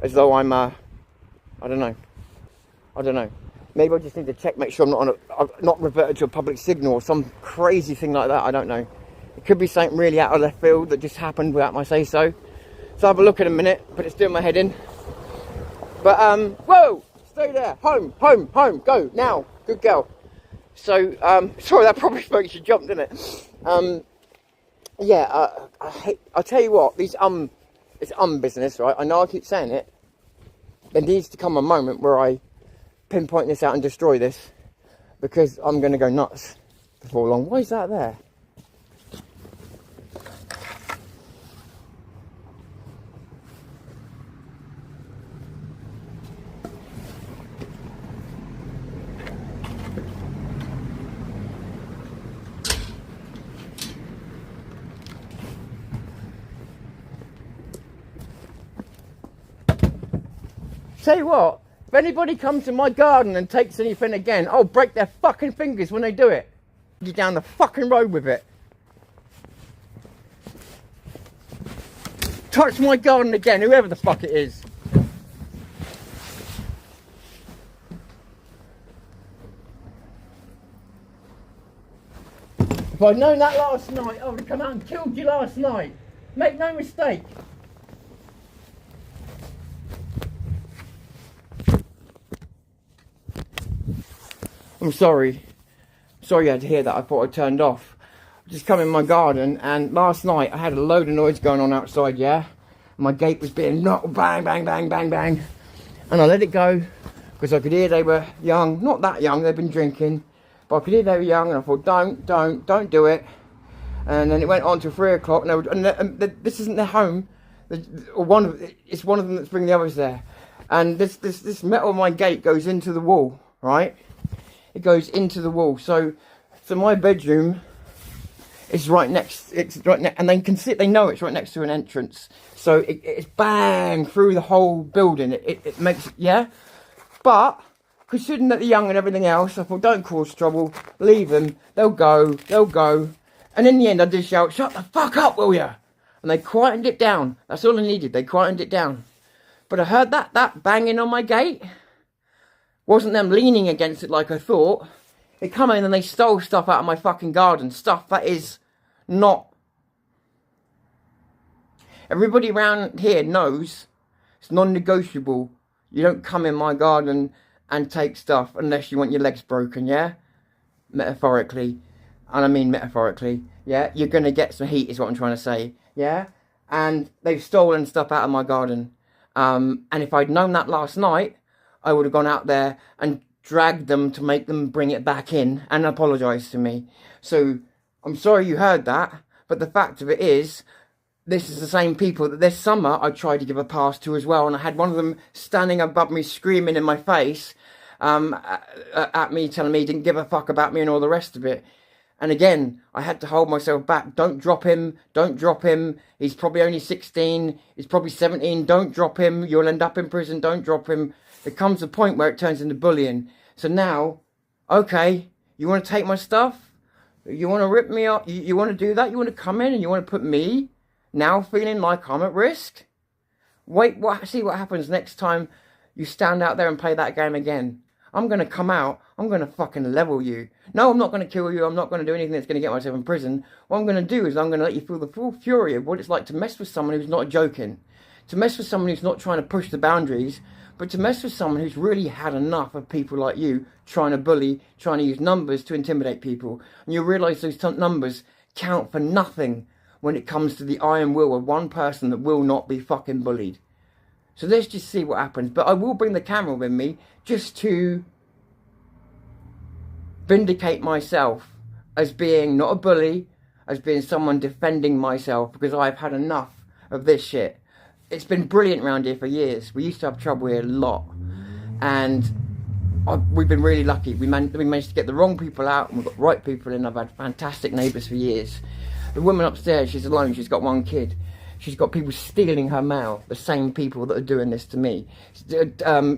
as though I'm I don't know. Maybe I just need to check, make sure I'm not reverted to a public signal or some crazy thing like that. I don't know. It could be something really out of left field that just happened without my say so. So I'll have a look in a minute, but it's doing my head in. But whoa, stay there. Home, home, home. Go now. Good girl. So sorry, that probably makes you jump, didn't it? Yeah, I'll tell you what, it's business, right? I know I keep saying it. There needs to come a moment where I pinpoint this out and destroy this, because I'm going to go nuts before long. Why is that there? Tell you what, if anybody comes to my garden and takes anything again, I'll break their fucking fingers when they do it. Get down the fucking road with it. Touch my garden again, whoever the fuck it is. If I'd known that last night, I would have come out and killed you last night. Make no mistake. I'm sorry. Sorry you had to hear that. I thought I turned off. I just come in my garden, and last night I had a load of noise going on outside, yeah? My gate was being knocked, bang, bang, bang, bang, bang. And I let it go, because I could hear they were young. Not that young, they'd been drinking. But I could hear they were young, and I thought, don't do it. And then it went on to 3 o'clock, and this isn't their home. It's one of them that's bringing the others there. And this metal on my gate goes into the wall, right? It goes into the wall. So my bedroom is right next. It's right next, and they can see it. They know it's right next to an entrance. So it's bang through the whole building. It makes, yeah. But considering that they're young and everything else, I thought, don't cause trouble. Leave them. They'll go. And in the end, I did shout, "Shut the fuck up, will ya?" And they quietened it down. That's all I needed. They quietened it down. But I heard that banging on my gate. Wasn't them leaning against it like I thought. They come in and they stole stuff out of my fucking garden. Stuff that is not... Everybody around here knows it's non-negotiable. You don't come in my garden and take stuff unless you want your legs broken, yeah? Metaphorically. And I mean metaphorically, yeah? You're going to get some heat is what I'm trying to say, yeah? And they've stolen stuff out of my garden. And if I'd known that last night, I would have gone out there and dragged them to make them bring it back in and apologise to me. So I'm sorry you heard that, but the fact of it is, this is the same people that this summer I tried to give a pass to as well, and I had one of them standing above me screaming in my face at me, telling me he didn't give a fuck about me and all the rest of it. And again, I had to hold myself back. Don't drop him. Don't drop him. He's probably only 16. He's probably 17. Don't drop him. You'll end up in prison. Don't drop him. There comes a point where it turns into bullying. So now, okay, you want to take my stuff? You want to rip me up? You want to do that? You want to come in and you want to put me now feeling like I'm at risk? Wait, see what happens next time you stand out there and play that game again. I'm going to come out. I'm going to fucking level you. No, I'm not going to kill you. I'm not going to do anything that's going to get myself in prison. What I'm going to do is I'm going to let you feel the full fury of what it's like to mess with someone who's not joking. To mess with someone who's not trying to push the boundaries, but to mess with someone who's really had enough of people like you trying to bully, trying to use numbers to intimidate people. And you'll realise those numbers count for nothing when it comes to the iron will of one person that will not be fucking bullied. So let's just see what happens. But I will bring the camera with me just to vindicate myself as being not a bully, as being someone defending myself, because I've had enough of this shit. It's been brilliant around here for years. We used to have trouble here a lot. And we've been really lucky. We managed to get the wrong people out and we've got the right people in. I've had fantastic neighbours for years. The woman upstairs, she's alone. She's got one kid. She's got people stealing her mail, the same people that are doing this to me.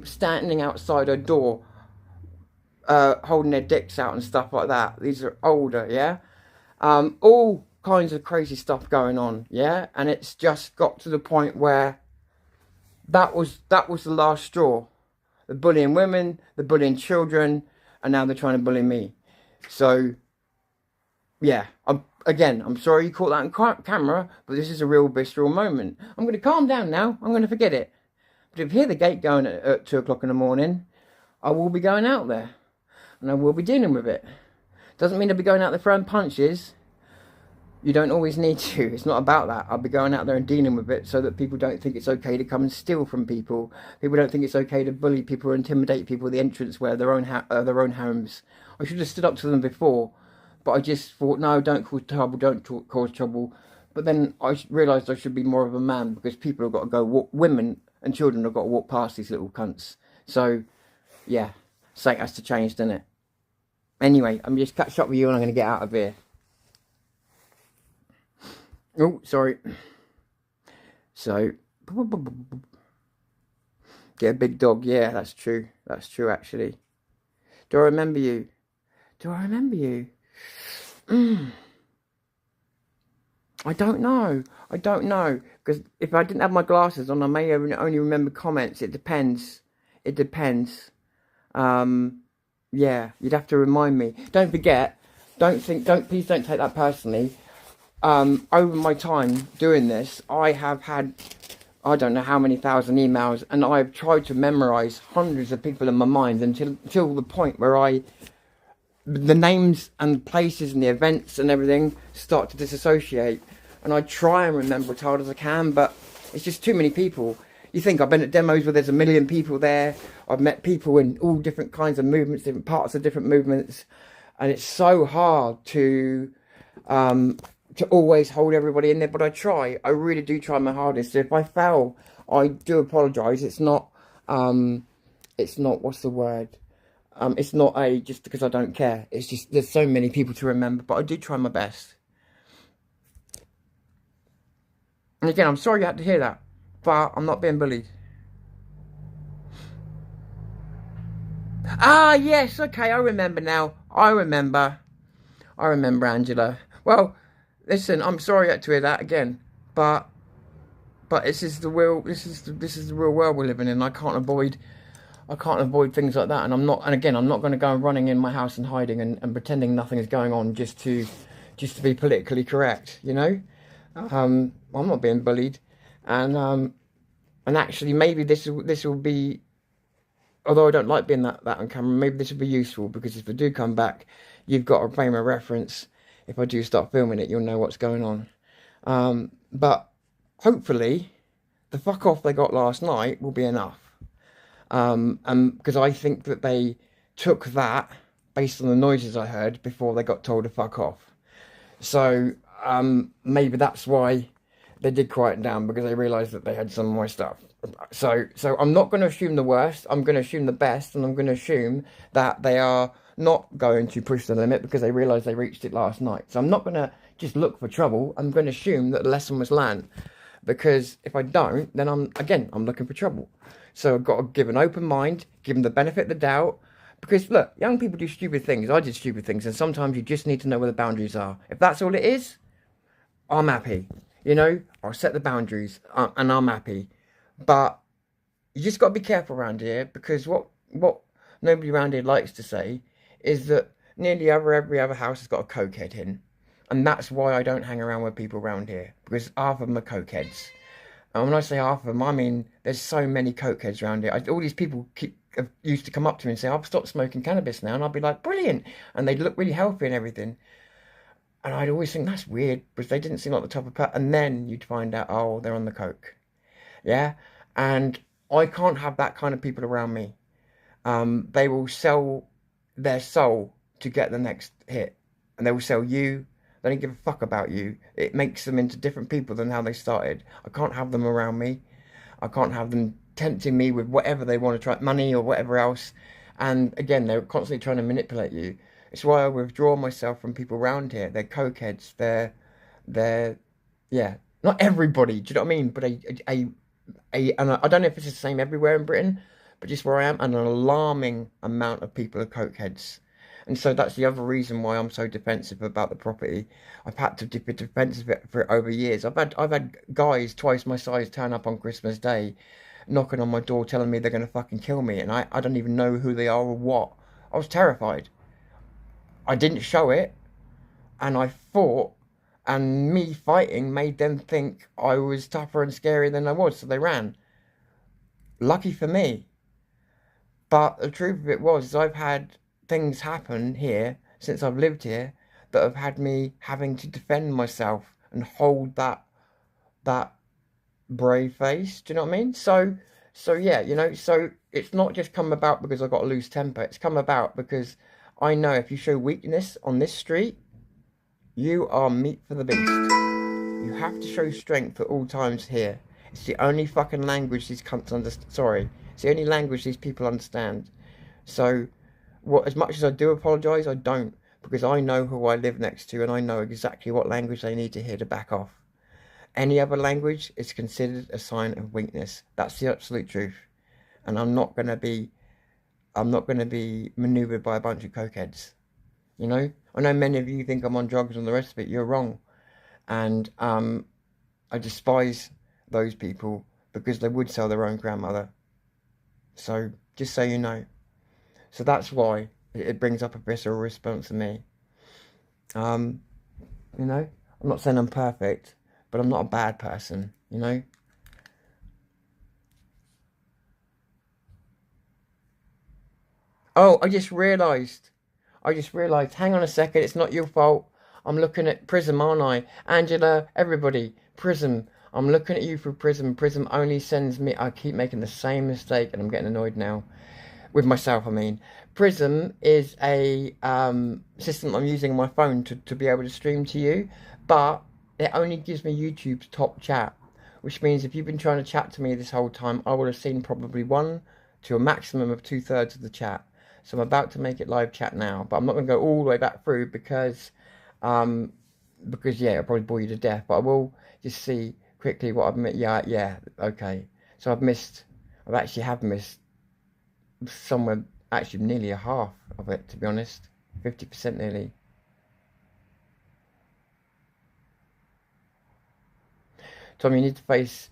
Standing outside her door, holding their dicks out and stuff like that. These are older, yeah? All kinds of crazy stuff going on, yeah? And it's just got to the point where that was the last straw. The bullying women, the bullying children, and now they're trying to bully me. So, yeah, I'm sorry you caught that on camera, but this is a real visceral moment. I'm going to calm down now. I'm going to forget it. But if you hear the gate going at 2 o'clock in the morning, I will be going out there. And I will be dealing with it. Doesn't mean I'll be going out there throwing punches. You don't always need to. It's not about that. I'll be going out there and dealing with it so that people don't think it's okay to come and steal from people. People don't think it's okay to bully people or intimidate people at the entrance where their own homes. I should have stood up to them before. But I just thought, no, don't cause trouble, don't cause trouble. But then I realised I should be more of a man because people have got to go, women and children have got to walk past these little cunts. So, yeah, something has to change, doesn't it? Anyway, I'm just catch up with you and I'm going to get out of here. Oh, sorry. So, get a big dog. Yeah, that's true. That's true, actually. Do I remember you? Do I remember you? I don't know. I don't know. Because if I didn't have my glasses on, I may only remember comments. It depends. It depends. Yeah, you'd have to remind me. Don't forget. Please don't take that personally. Over my time doing this, I have had, I don't know how many thousand emails, and I've tried to memorise hundreds of people in my mind until the point where the names and places and the events and everything start to disassociate. And I try and remember as hard as I can, but it's just too many people. You think I've been at demos where there's a million people there. I've met people in all different kinds of movements, different parts of different movements. And it's so hard to always hold everybody in there. But I try. I really do try my hardest. So if I fail, I do apologise. It's not, what's the word? It's not just because I don't care. It's just there's so many people to remember, but I do try my best. And again, I'm sorry you had to hear that, but I'm not being bullied. Ah, yes, okay, I remember now. I remember, Angela. Well, listen, I'm sorry you had to hear that again, but this is the real world we're living in. I can't avoid things like that, and I'm not going to go running in my house and hiding and pretending nothing is going on just to be politically correct, you know. I'm not being bullied, and actually maybe this will be, although I don't like being that on camera, maybe this will be useful, because if I do come back, you've got a frame of reference. If I do start filming it, you'll know what's going on. But hopefully the fuck off they got last night will be enough. Because I think that they took that based on the noises I heard before they got told to fuck off. So maybe that's why they did quiet down, because they realised that they had some of my stuff. So I'm not going to assume the worst. I'm going to assume the best, and I'm going to assume that they are not going to push the limit because they realised they reached it last night. So I'm not going to just look for trouble. I'm going to assume that the lesson was learned, because if I don't, then I'm looking for trouble. So I've got to give an open mind, give them the benefit of the doubt. Because look, young people do stupid things. I did stupid things, and sometimes you just need to know where the boundaries are. If that's all it is, I'm happy. You know, I'll set the boundaries, and I'm happy. But you just got to be careful around here, because what nobody around here likes to say is that nearly every other house has got a cokehead in. And that's why I don't hang around with people around here, because half of them are cokeheads. And when I say half of them, I mean there's so many cokeheads around here. All these people used to come up to me and say, I've stopped smoking cannabis now. And I'd be like, brilliant. And they'd look really healthy and everything. And I'd always think, that's weird, because they didn't seem like the type of person. And then you'd find out, oh, they're on the coke. Yeah? And I can't have that kind of people around me. They will sell their soul to get the next hit. And they will sell you. They don't give a fuck about you. It makes them into different people than how they started. I can't have them around me. I can't have them tempting me with whatever they want to try, money or whatever else. And again, they're constantly trying to manipulate you. It's why I withdraw myself from people around here. They're cokeheads. They're, yeah, not everybody. Do you know what I mean? But and I don't know if it's the same everywhere in Britain, but just where I am, an alarming amount of people are cokeheads. And so that's the other reason why I'm so defensive about the property. I've had to be defensive for it over years. I've had guys twice my size turn up on Christmas Day, knocking on my door, telling me they're going to fucking kill me, and I don't even know who they are or what. I was terrified. I didn't show it, and I fought, and me fighting made them think I was tougher and scarier than I was, so they ran. Lucky for me. But the truth of it was, I've had things happen here since I've lived here that have had me having to defend myself and hold that brave face. Do you know what I mean? So yeah, you know, so it's not just come about because I've got a loose temper. It's come about because I know if you show weakness on this street, you are meat for the beast. You have to show strength at all times here. It's the only fucking language these cunts understand. Sorry, it's the only language these people understand. So as much as I do apologise, I don't, because I know who I live next to, and I know exactly what language they need to hear to back off. Any other language is considered a sign of weakness. That's the absolute truth. And I'm not going to be manoeuvred by a bunch of cokeheads. You know? I know many of you think I'm on drugs and the rest of it. You're wrong. And I despise those people because they would sell their own grandmother. So, just so you know. So that's why it brings up a visceral response to me. You know? I'm not saying I'm perfect, but I'm not a bad person, you know? Oh, I just realised, hang on a second, it's not your fault. I'm looking at Prism, aren't I? Angela, everybody, Prism. I'm looking at you through Prism. Prism only sends me, I keep making the same mistake and I'm getting annoyed now. With myself, I mean. Prism is a system I'm using on my phone to be able to stream to you, but it only gives me YouTube's top chat, which means if you've been trying to chat to me this whole time, I would have seen probably 1 to a maximum of 2/3 of the chat. So I'm about to make it live chat now, but I'm not going to go all the way back through because yeah, it'll probably bore you to death, but I will just see quickly what I've missed. Yeah, okay. So I actually have missed somewhere, actually nearly a half of it, to be honest. 50% nearly. Tom, you need to face,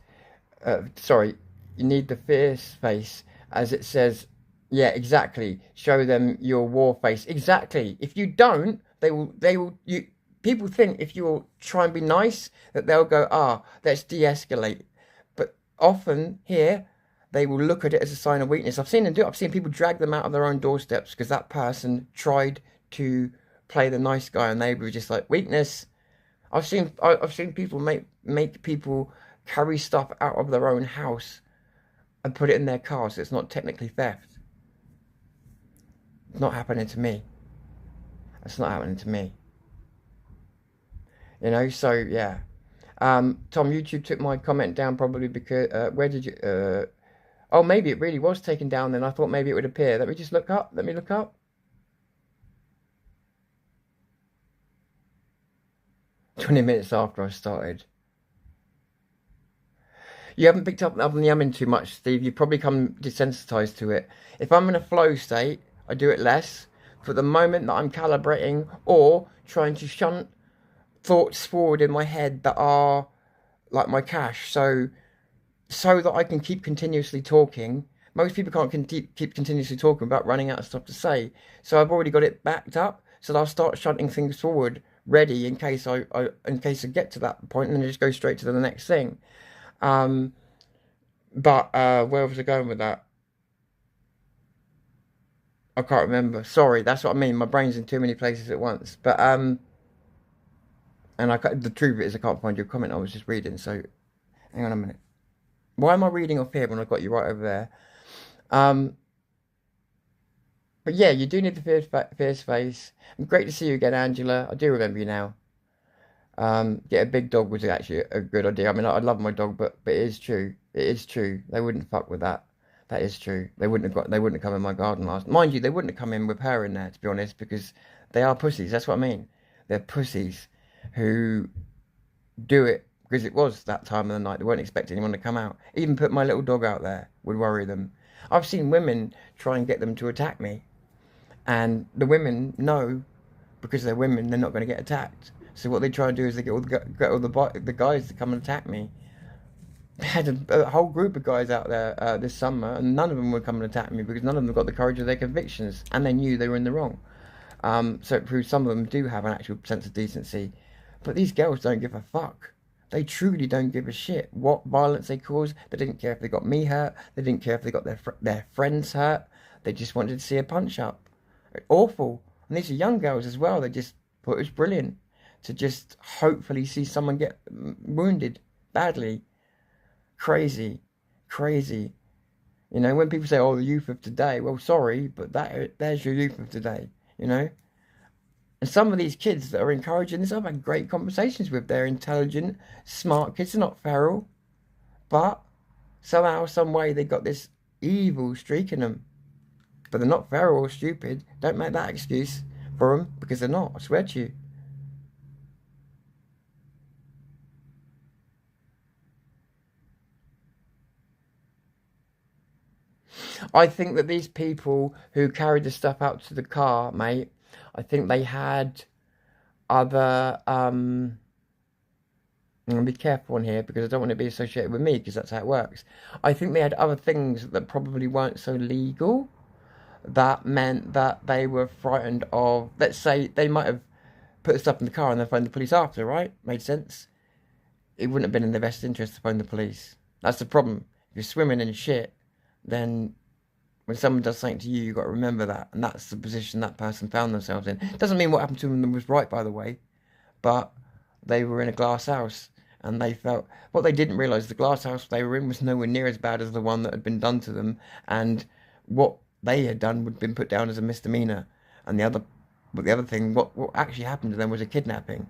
you need the fierce face, as it says. Yeah, exactly. Show them your war face. Exactly. If you don't, people think if you try and be nice, that they'll go, let's de-escalate. But often here, they will look at it as a sign of weakness. I've seen them do it. I've seen people drag them out of their own doorsteps because that person tried to play the nice guy and they were just like, weakness. I've seen people make people carry stuff out of their own house and put it in their car, so it's not technically theft. It's not happening to me. It's not happening to me. You know, so yeah. Tom, YouTube took my comment down probably because, where did you, oh, maybe it really was taken down then. I thought maybe it would appear. Let me just look up. Let me look up. "20 minutes after I started." You haven't picked up other than yamming too much, Steve. You've probably come desensitized to it. If I'm in a flow state, I do it less. For the moment that I'm calibrating or trying to shunt thoughts forward in my head that are like my cache, so that I can keep continuously talking. Most people can't keep continuously talking without running out of stuff to say. So I've already got it backed up, so that I'll start shunting things forward, ready in case I get to that point, and then I just go straight to the next thing. But where was I going with that? I can't remember. Sorry, that's what I mean. My brain's in too many places at once. But and the truth is, I can't find your comment I was just reading. So, hang on a minute. Why am I reading off here when I've got you right over there? But yeah, you do need the fierce face. Great to see you again, Angela. I do remember you now. Get a big dog was actually a good idea. I mean, I love my dog, but it is true. It is true. They wouldn't fuck with that. That is true. They wouldn't have come in my garden last. Mind you, they wouldn't have come in with her in there, to be honest, because they are pussies. That's what I mean. They're pussies who do it because it was that time of the night. They weren't expecting anyone to come out. Even put my little dog out there would worry them. I've seen women try and get them to attack me, and the women know, because they're women, they're not going to get attacked. So what they try and do is they get all the guys to come and attack me. I had a whole group of guys out there this summer, and none of them would come and attack me because none of them got the courage of their convictions, and they knew they were in the wrong. So it proves some of them do have an actual sense of decency. But these girls don't give a fuck. They truly don't give a shit what violence they cause. They didn't care if they got me hurt. They didn't care if they got their friends hurt. They just wanted to see a punch up. Awful. And these are young girls as well. They just thought it was brilliant to just hopefully see someone get wounded badly. Crazy. Crazy. You know, when people say, oh, the youth of today, well, sorry, but there's your youth of today, you know? And some of these kids that are encouraging this, I've had great conversations with. They're intelligent, smart kids. They're not feral. But somehow, some way, they got this evil streak in them. But they're not feral or stupid. Don't make that excuse for them, because they're not. I swear to you. I think that these people who carried the stuff out to the car, mate, I think they had other, I'm going to be careful on here because I don't want to be associated with me, because that's how it works. I think they had other things that probably weren't so legal. That meant that they were frightened of, let's say, they might have put the stuff in the car and then phoned the police after, right? Made sense? It wouldn't have been in their best interest to phone the police. That's the problem. If you're swimming in shit, then when someone does something to you, you've got to remember that. And that's the position that person found themselves in. Doesn't mean what happened to them was right, by the way. But they were in a glass house. And they felt... What they didn't realise, the glass house they were in was nowhere near as bad as the one that had been done to them. And what they had done would have been put down as a misdemeanour. And the other thing, what actually happened to them was a kidnapping.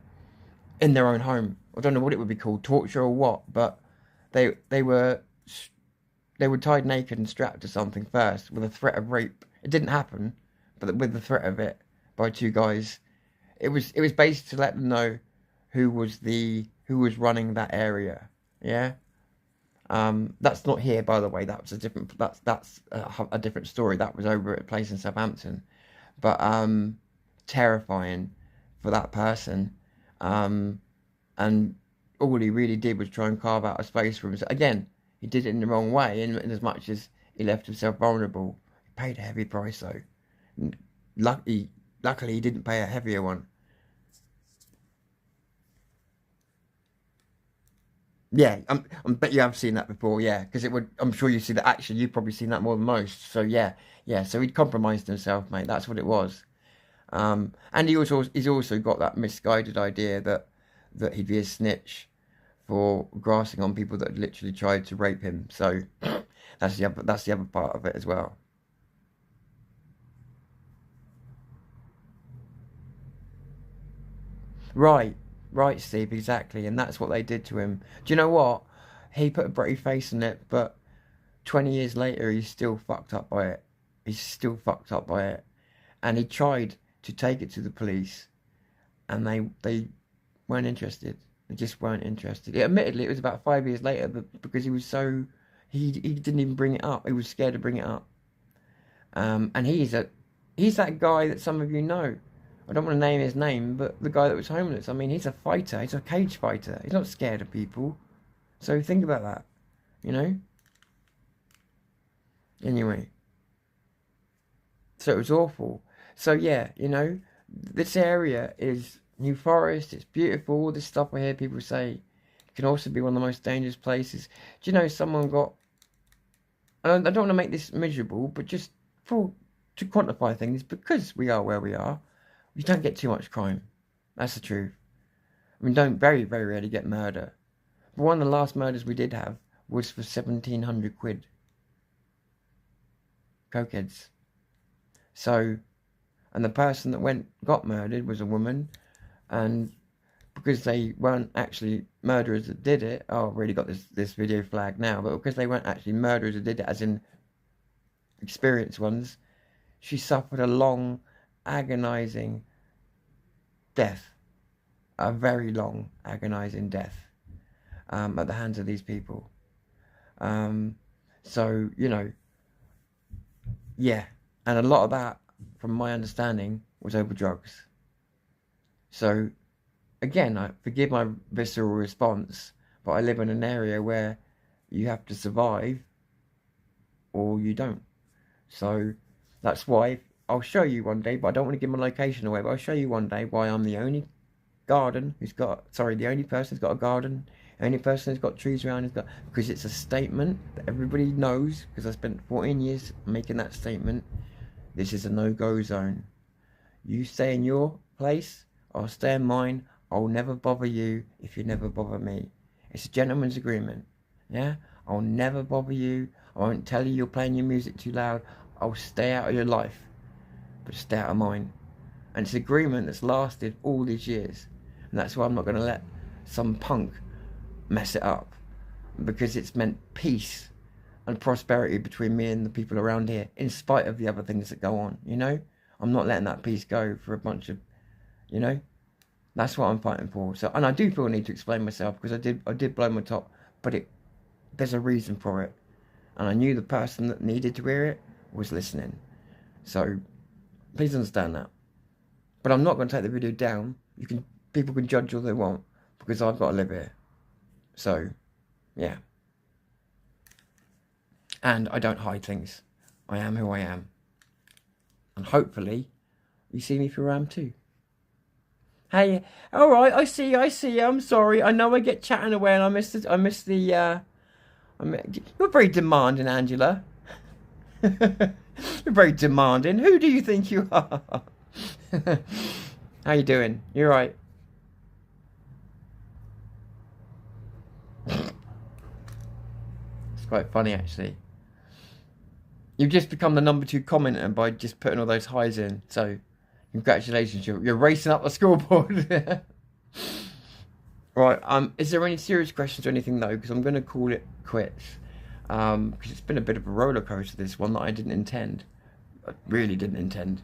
In their own home. I don't know what it would be called, torture or what. But they were tied naked and strapped to something first with a threat of rape. It didn't happen, but with the threat of it by two guys. It was basically to let them know who was running that area. Yeah. That's not here, by the way. That's a different story. That was over at a place in Southampton. But terrifying for that person. And all he really did was try and carve out a space for himself. Again, he did it in the wrong way, in as much as he left himself vulnerable. He paid a heavy price, though. Luckily, he didn't pay a heavier one. Yeah, I bet you have seen that before, yeah. Because I'm sure you see that. Actually, you've probably seen that more than most. So, yeah. So he'd compromised himself, mate. That's what it was. And he's also got that misguided idea that he'd be a snitch for grasping on people that had literally tried to rape him. So that's the other part of it as well. Right, Steve, exactly, and that's what they did to him. Do you know what? He put a brave face in it, but 20 years later, he's still fucked up by it. He's still fucked up by it. And he tried to take it to the police, and they weren't interested. They just weren't interested. Admittedly, it was about 5 years later, but because he was so... He didn't even bring it up. He was scared to bring it up. And he's that guy that some of you know. I don't want to name his name, but the guy that was homeless. I mean, he's a fighter. He's a cage fighter. He's not scared of people. So think about that, you know? Anyway. So it was awful. So yeah, you know, this area is New Forest. It's beautiful. All this stuff I hear people say. It can also be one of the most dangerous places. Do you know someone got... I don't want to make this miserable, but just to quantify things, because we are where we are, you don't get too much crime. That's the truth. I mean, don't very, very rarely get murder. But one of the last murders we did have was for 1,700 quid. Cokeheads. So, and the person that got murdered was a woman, and because they weren't actually murderers that did it, oh, I've really got this video flagged now, but because they weren't actually murderers that did it, as in experienced ones, she suffered a long, agonizing death, a very long, agonizing death at the hands of these people. So, you know, yeah, and a lot of that, from my understanding, was over drugs. So, again, I forgive my visceral response, but I live in an area where you have to survive or you don't. So, that's why I'll show you one day, but I don't want to give my location away, but I'll show you one day why I'm the only the only person who's got a garden, the only person who's got trees around, because it's a statement that everybody knows, because I spent 14 years making that statement. This is a no-go zone. You stay in your place, I'll stay in mine. I'll never bother you if you never bother me. It's a gentleman's agreement, yeah? I'll never bother you. I won't tell you you're playing your music too loud. I'll stay out of your life, but stay out of mine. And it's an agreement that's lasted all these years. And that's why I'm not going to let some punk mess it up, because it's meant peace and prosperity between me and the people around here, in spite of the other things that go on, you know? I'm not letting that peace go for a bunch of, you know? That's what I'm fighting for. So, and I do feel I need to explain myself, because I did blow my top, but there's a reason for it. And I knew the person that needed to hear it was listening. So, please understand that. But I'm not going to take the video down. People can judge all they want, because I've got to live here. So, yeah. And I don't hide things. I am who I am. And hopefully, you see me for who I am too. Hey, all right, I see you. I'm sorry. I know I get chatting away, and I miss the. You're very demanding, Angela. You're very demanding. Who do you think you are? How you doing? You're right. It's quite funny, actually. You've just become the #2 commenter by just putting all those highs in. So, congratulations, you're racing up the scoreboard. Right, is there any serious questions or anything though? Because I'm going to call it quits. Because it's been a bit of a roller coaster, this one, that I didn't intend. I really didn't intend.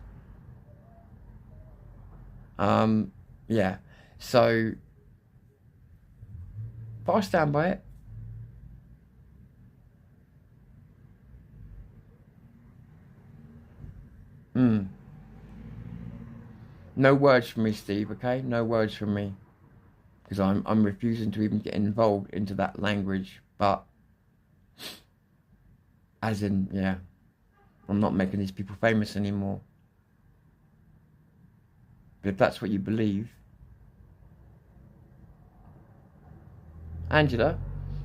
Yeah. So, but I stand by it. No words from me, Steve, okay? No words from me. Because I'm refusing to even get involved into that language. But, as in, yeah, I'm not making these people famous anymore. But if that's what you believe. Angela,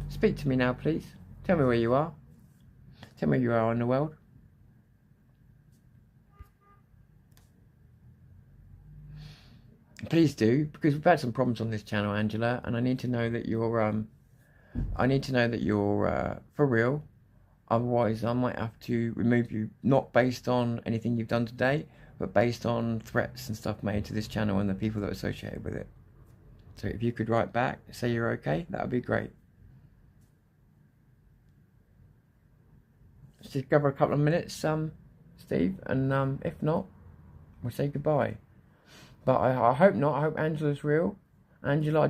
speak to me now, please. Tell me where you are. Tell me where you are in the world. Please do, because we've had some problems on this channel, Angela, and I need to know that you're for real. Otherwise, I might have to remove you, not based on anything you've done today, but based on threats and stuff made to this channel and the people that are associated with it. So if you could write back, say you're okay, that would be great. Let's just give her a couple of minutes, Steve, and if not, we'll say goodbye. But I hope not. I hope Angela's real. Angela,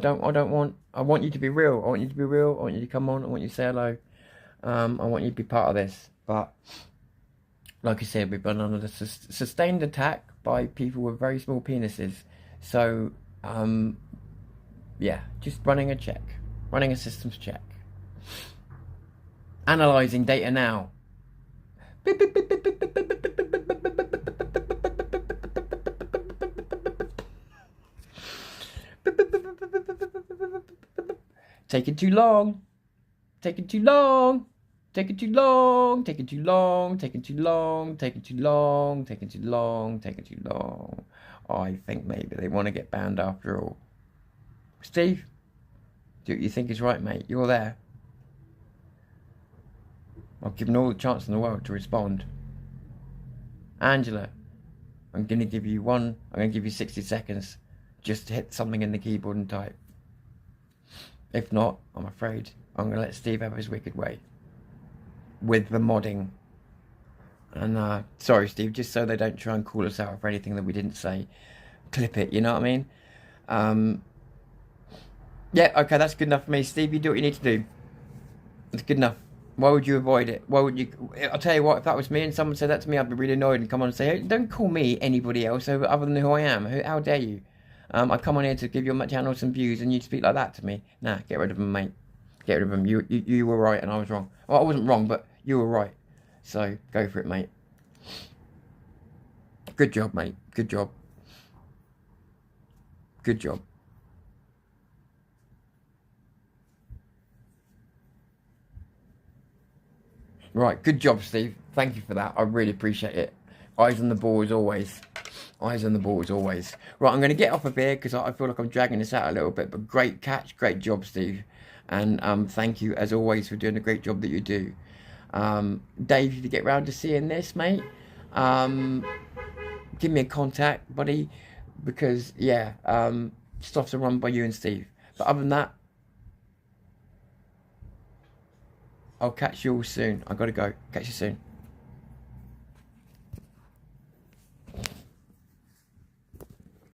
I want you to be real. I want you to be real. I want you to come on. I want you to say hello. I want you to be part of this. But like I said, we've been under sustained attack by people with very small penises. So yeah, just running a check, running a systems check, analyzing data now. Taking too long. Taking too long. Taking too long. Taking too long. Taking too long. Taking too long. Taking too long. Taking too long. I think maybe they want to get banned after all. Steve, do what you think is right, mate. You're there. I've given all the chance in the world to respond. Angela, I'm going to give you 60 seconds just to hit something in the keyboard and type. If not, I'm afraid I'm going to let Steve have his wicked way with the modding. And sorry, Steve, just so they don't try and call us out for anything that we didn't say, clip it, you know what I mean? Yeah, okay, that's good enough for me. Steve, you do what you need to do. It's good enough. Why would you avoid it? Why would you? I'll tell you what, if that was me and someone said that to me, I'd be really annoyed and come on and say, hey, don't call me anybody else other than who I am. How dare you? I come on here to give your channel some views and you speak like that to me. Nah, get rid of them, mate. Get rid of them. You were right and I was wrong. Well, I wasn't wrong, but you were right. So, go for it, mate. Good job, mate. Good job. Good job. Right, good job, Steve. Thank you for that. I really appreciate it. Eyes on the ball as always. Eyes on the ball as always. Right, I'm going to get off of here because I feel like I'm dragging this out a little bit. But great catch, great job, Steve. And thank you, as always, for doing a great job that you do. Dave, if you get round to seeing this, mate, give me a contact, buddy. Because, yeah, stuff's run by you and Steve. But other than that, I'll catch you all soon. I've got to go. Catch you soon.